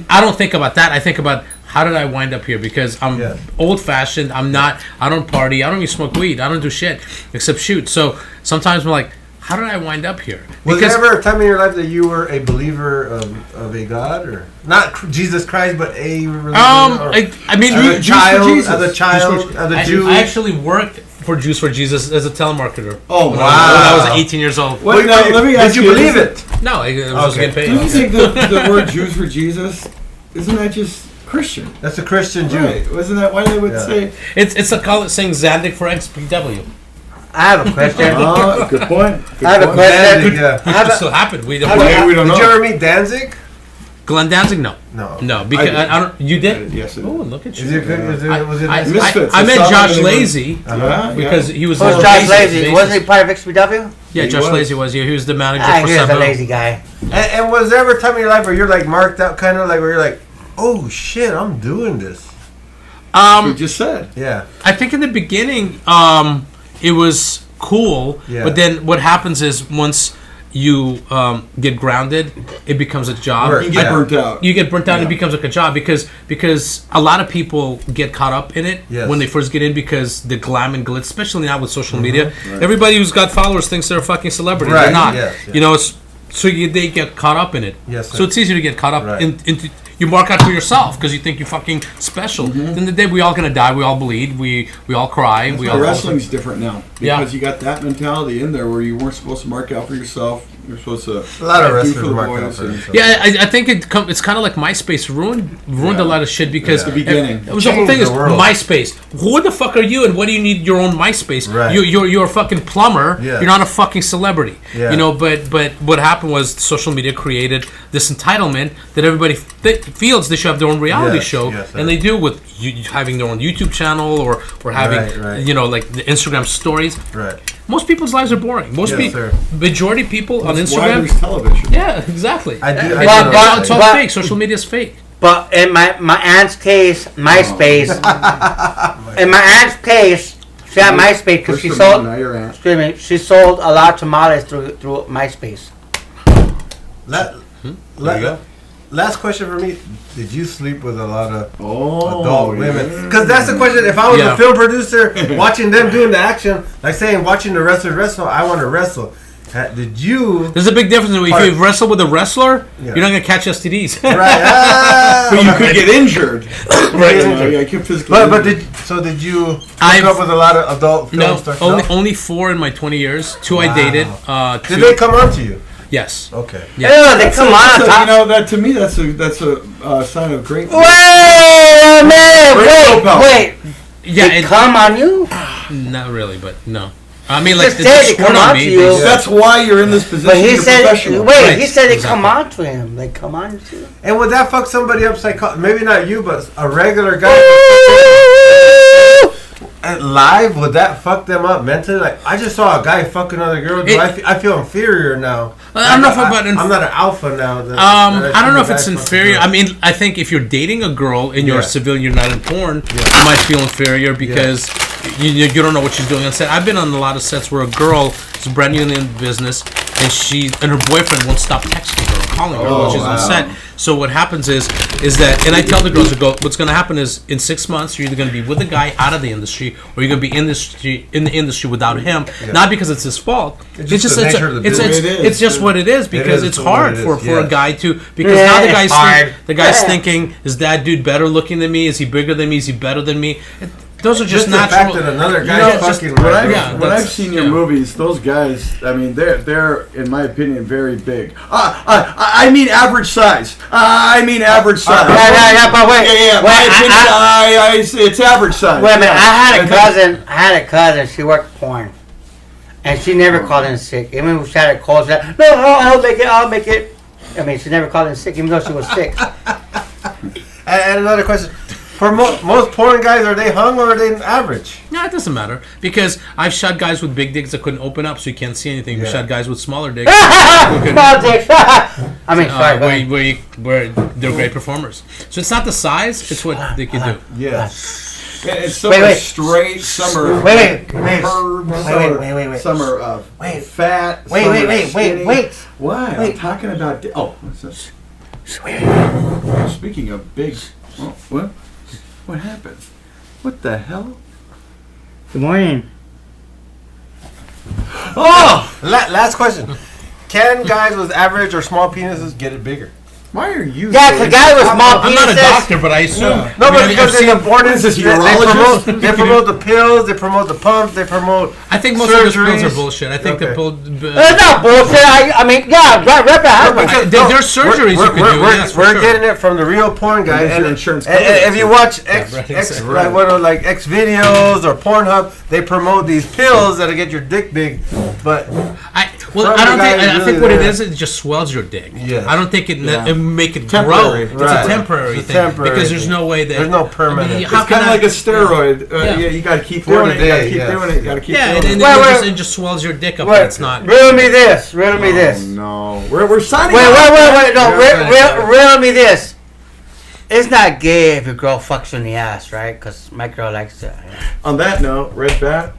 I don't think about that. I think about how did I wind up here because I'm Yeah. old fashioned. I don't party. I don't even smoke weed. I don't do shit except shoot. So sometimes I'm like, how did I wind up here? Was there ever a time in your life that you were a believer of a God or not Jesus Christ, but a religion? I mean, as a child, Jesus. as a child, as a Jew. I actually worked for Jews for Jesus as a telemarketer. Oh When wow! I was 18 years old. Wait, now, let me ask Did you believe it? No, I was Okay. getting Do you paid. think the word Jews for Jesus isn't that just Christian? That's a Christian Jew. Right? Wasn't that why they would Yeah. say? It's a call it saying Zandig for XPW. I have a question. Good point. Good I have a point. question. Danzig, yeah. I have It a- still happened. We Maybe don't. we don't Did know. you ever meet Danzig? Glenn Danzig? No. No. Because did. I don't. You did? Yes. It Oh, is. look at Is you. it good? Was it I Misfits. met It's Josh not Lazy Yeah, because he was. Who's the Josh bassist- Lazy? Wasn't he bassist. part of XPW? Yeah, He Josh was. Lazy was. He was the manager Ah, for he was a Sabu. lazy guy. And was there ever a time in your life where you're like marked out, kind of like where you're like, oh shit, I'm doing this? You just said. Yeah. I think in the beginning, it was cool, Yeah. but then what happens is once you get grounded, it becomes a job. Work. You get Yeah. burnt out. You get burnt out, and Yeah. it becomes like a job because a lot of people get caught up in it Yes. when they first get in because the glam and glitz, especially now with social media. Right. Everybody who's got followers thinks they're a fucking celebrity. Right, They're not. yes, yes. You know, they get caught up in it. Yes, So sir. it's easy to get caught up Right. into. You mark out for yourself because you think you're fucking special. At the end of the day, we all gonna die. We all bleed. We all cry. We all Wrestling's different now Yeah. because you got that mentality in there where you weren't supposed to mark out for yourself. You're supposed to. A lot of do wrestlers for the mark boys out for and- themselves. Yeah, I think it's kind of like MySpace ruined a lot of shit because At the beginning. it was the whole thing Changed is the world. MySpace. Who the fuck are you, and what do you need your own MySpace? Right. You're a fucking plumber. Yeah. You're not a fucking celebrity. Yeah. You know, but what happened was social media created this entitlement that everybody feels they should have their own reality Yes, show, yes, and they do with having their own YouTube channel or having Right. you know, like the Instagram stories. Right. Most people's lives are boring. Most Yes, people, sir. majority of people on That's why Instagram. there's television. Yeah, exactly. I do. It's all But- fake. Social media is fake. But in my aunt's case, MySpace. In my aunt's case, she had MySpace because she First of all, sold. now you're aunt. Excuse me. She sold a lot of tamales through MySpace. Last question for me: did you sleep with a lot of Oh, adult women? Because that's the question. If I was Yeah. a film producer watching them doing the action, like saying watching the wrestlers wrestle, I want to wrestle. Did you? There's a big difference. If you wrestle with a wresler, Yeah. you're not gonna catch STDs. Right. Ah, But you could get injured. Right. Yeah, you could physically. But injure. did you hook I've- up with a lot of adult film No, stars? only 4 in my 20 years. 2 I Wow. dated. Did they come on to you? Yes. Okay. Yeah. Yeah, they come on. So, Top. you know that to me that's a sign of great. Wait a minute. Great propel. Wait. Yeah. They come on you? Not really, but no. I mean, like Just they say they sworn come on on me. to you. That's why you're in this position. But he You're said. professional. Wait. Right, He said they exactly. come on to him. They come on to you. And would that fuck somebody up maybe not you, but a regular guy live? Would that fuck them up mentally? Like, I just saw a guy fuck another girl. I feel inferior now. I don't know if I'm I'm not an alpha now. I don't know if it's inferior. I mean, I think if you're dating a girl and you're a Yeah. civilian, you're not in porn, you might feel inferior because you don't know what she's doing on set. I've been on a lot of sets where a girl is brand new in the business and her boyfriend won't stop texting her or calling her while she's on set. So what happens is that, and I tell the girls to go, what's going to happen is in 6 months you're either going to be with a guy out of the industry or you're going to be in the industry without him. Not because it's his fault. It's just the nature of the business. It's just what it is because it's hard for a guy to, because Yeah, now it's hard. the guy's thinking, is that dude better looking than me? Is he bigger than me? Is he better than me? Those are just the fact natural. that another guy know, fucking When Yeah, I've seen your yeah. movies, those guys, I mean, they're in my opinion very big. I mean average size. I mean average size. Yeah, but wait. Yeah. Wait, My opinion, I say it's average size. Wait a minute. Yeah. I had a cousin. She worked porn, and she never called in sick. Even when she had a cold, she said, "No, I'll make it." I mean, she never called in sick, even though she was sick. And another question: for most porn guys, are they hung or are they average? No, it doesn't matter because I've shot guys with big dicks that couldn't open up, so you can't see anything. We Yeah. shot guys with smaller dicks. Small dick. I mean, sorry. go ahead. where they're great performers. So it's not the size; it's what they can do. Yeah. It's so Wait. straight. Some are Wait. curved, Wait. some are Wait. fat. Wait. some are skinny. Wait. What? Wait. I'm talking about. What's this? Speaking of big. Oh, what? What happened? What the hell? Good morning. Oh! Last question: can guys with average or small penises get it bigger? Why are you? Yeah, saying- the guy with small I'm not a penises. doctor, but I assume. No, I mean, but because in the porn what is this, industry, urologist? they promote the pills, they promote the pumps, they promote. I think most of those pills surgeries. are bullshit. I think Okay. That's not bullshit. I mean, yeah, rip it out. Because- there's surgeries you could do, yes, for We're sure. getting it from the real porn guy. Unless your And insurance and covers it. if you watch X right. X videos or Pornhub, they promote these pills that'll get your dick big. But I From don't the think. guy I really think what it there. is, it just swells your dick. Yes. I don't think it make it Temporary. grow. Right. It's a temporary It's a thing temporary because there's thing. no way that there's no permanent. I mean, It's how kind can of I- like a steroid. Yeah. Yeah, you got to keep For doing the it. You got to day, keep yes. doing it. You got to keep Yeah, doing and it. it just swells your dick up. Wait, But it's not. Riddle me this. Riddle me this. No, we're signing. Wait. No, Yeah. riddle me this. It's not gay if a girl fucks you in the ass, right? Because my girl likes it. On that note, Red Bat,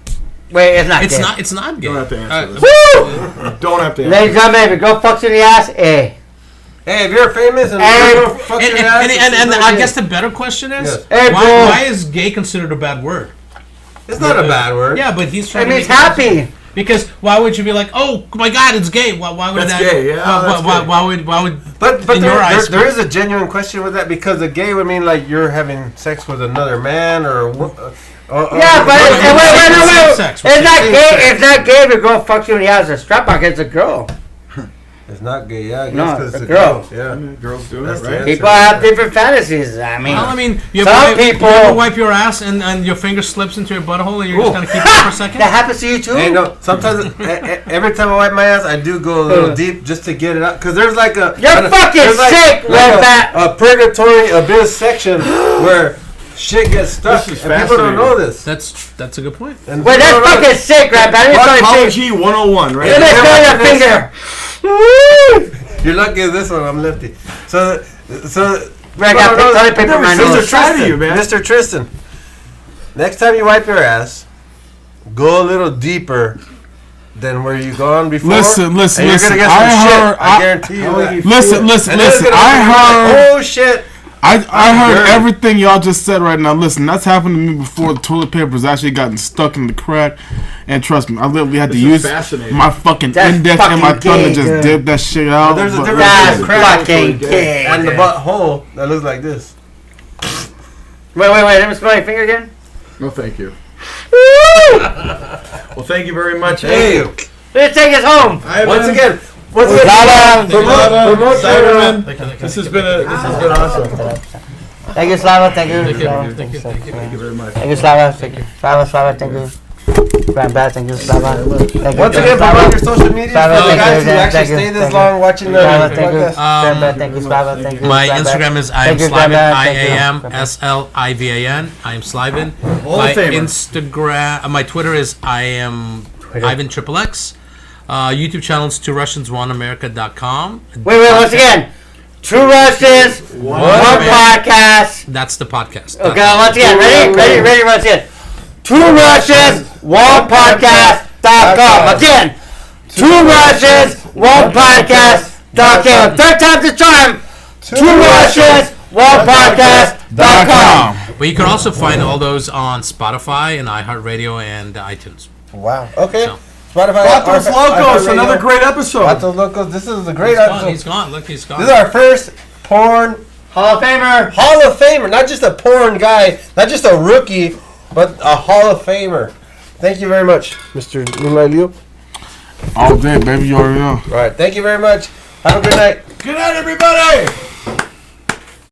Wait, it's not It's gay. not. It's not gay. don't have to answer this. Woo! Don't have to answer. Ladies and gentlemen, if a girl fucks you in the ass, Hey, if you're famous and Hey, you're gonna fuck your ass, And it's I not guess gay. the better question is, Yes. Hey, bro. why is gay considered a bad word? It's not a bad word. Yeah, but he's trying it to means make happy. Because why would you be like, oh my God, it's gay? Why would That's that? gay, yeah, that's gay. Why would? But in your eyes, there is a genuine question with that because a gay would mean like you're having sex with another man or. Yeah, but wait. Sex. It's not gay. It's not gay if a girl fucks you in the ass. A strap on gets a girl. It's not gay, yeah. I guess No, 'cause it's a a girl. Yeah. Girls do That's it, the right? answer. People have different fantasies. I mean, Well, I mean, you some ever, people- you ever wipe your ass and your finger slips into your butthole and you're just gonna keep it for a second? that happens to you too. Hey, no, sometimes every time I wipe my ass, I do go a little deep just to get it out. Because there's like a. You're fucking there's sick, a purgatory abyss section where shit gets stuck. This is And people don't know fascinating. this. That's a good point. And Wait, people don't that's know fucking this. sick, right? But I didn't fucking Psychology 101, right? Let me feel your finger. You're lucky at this one. I'm lefty. So. I got toilet paper in my Never nose. seen Try to you, man. Mr. Tristan, next time you wipe your ass, go a little deeper than where you gone before. Listen. And you're gonna get some I shit. heard. I guarantee you that. Listen. And then it's gonna be I heard. like, oh shit. I heard dirty. everything y'all just said right now. Listen, that's happened to me before. The toilet paper's actually gotten stuck in the crack, and trust me, I literally had to This is use fascinating. my fucking That's index and my fucking thumb gay, to just dude. dip that shit out. There's a but- difference That's between the crack fucking gay. and the butthole that looks like this. Wait. Let me smell your finger again. No, thank you. Well, thank you very much. Thank you. Let's take us home. Once again, Lava. promote Cyberman, Thank you. this has been awesome. Thank you, Slava. Thank you. Thank you. Slava. Thank you. Thank you. Thank you very much. Thank you, Slava. Thank you. Slava. Thank you. Grandpa, thank you, Slava. Thank you. Once again, promote your social media for Slava, the thank guys you, who actually thank you, stay this thank you. long watching the Slava, thank you. podcast. Grandpa, thank you, Slava. Thank you. My Slava. Instagram is I am Thank you, Slivan. Grandpa. I Thank you. am SLIVAN. I am Slivan. Hall My of Famer. Instagram, my Twitter is I am Ivan XXX. YouTube channel is 2russians1america.com. Wait, once again. Two Russians, one podcast. That's the podcast. Okay, once again. Ready, once again. Two Russians, one podcast.com. Again. Two Russians, one podcast.com. Third time's the charm. Two Russians, one podcast.com. But you can also find all those on Spotify and iHeartRadio and iTunes. Wow. Okay. So- Spotify. Batos Locos, another great episode. Batos Locos. This is a great He's gone. episode. He's gone. Look, he's gone. This is our first porn Hall of Famer. Hall of Famer. Not just a porn guy, not just a rookie, but a Hall of Famer. Thank you very much, Mr. Moonlight Leo. All day, baby. You already know. All right. Thank you very much. Have a good night. Good night, everybody.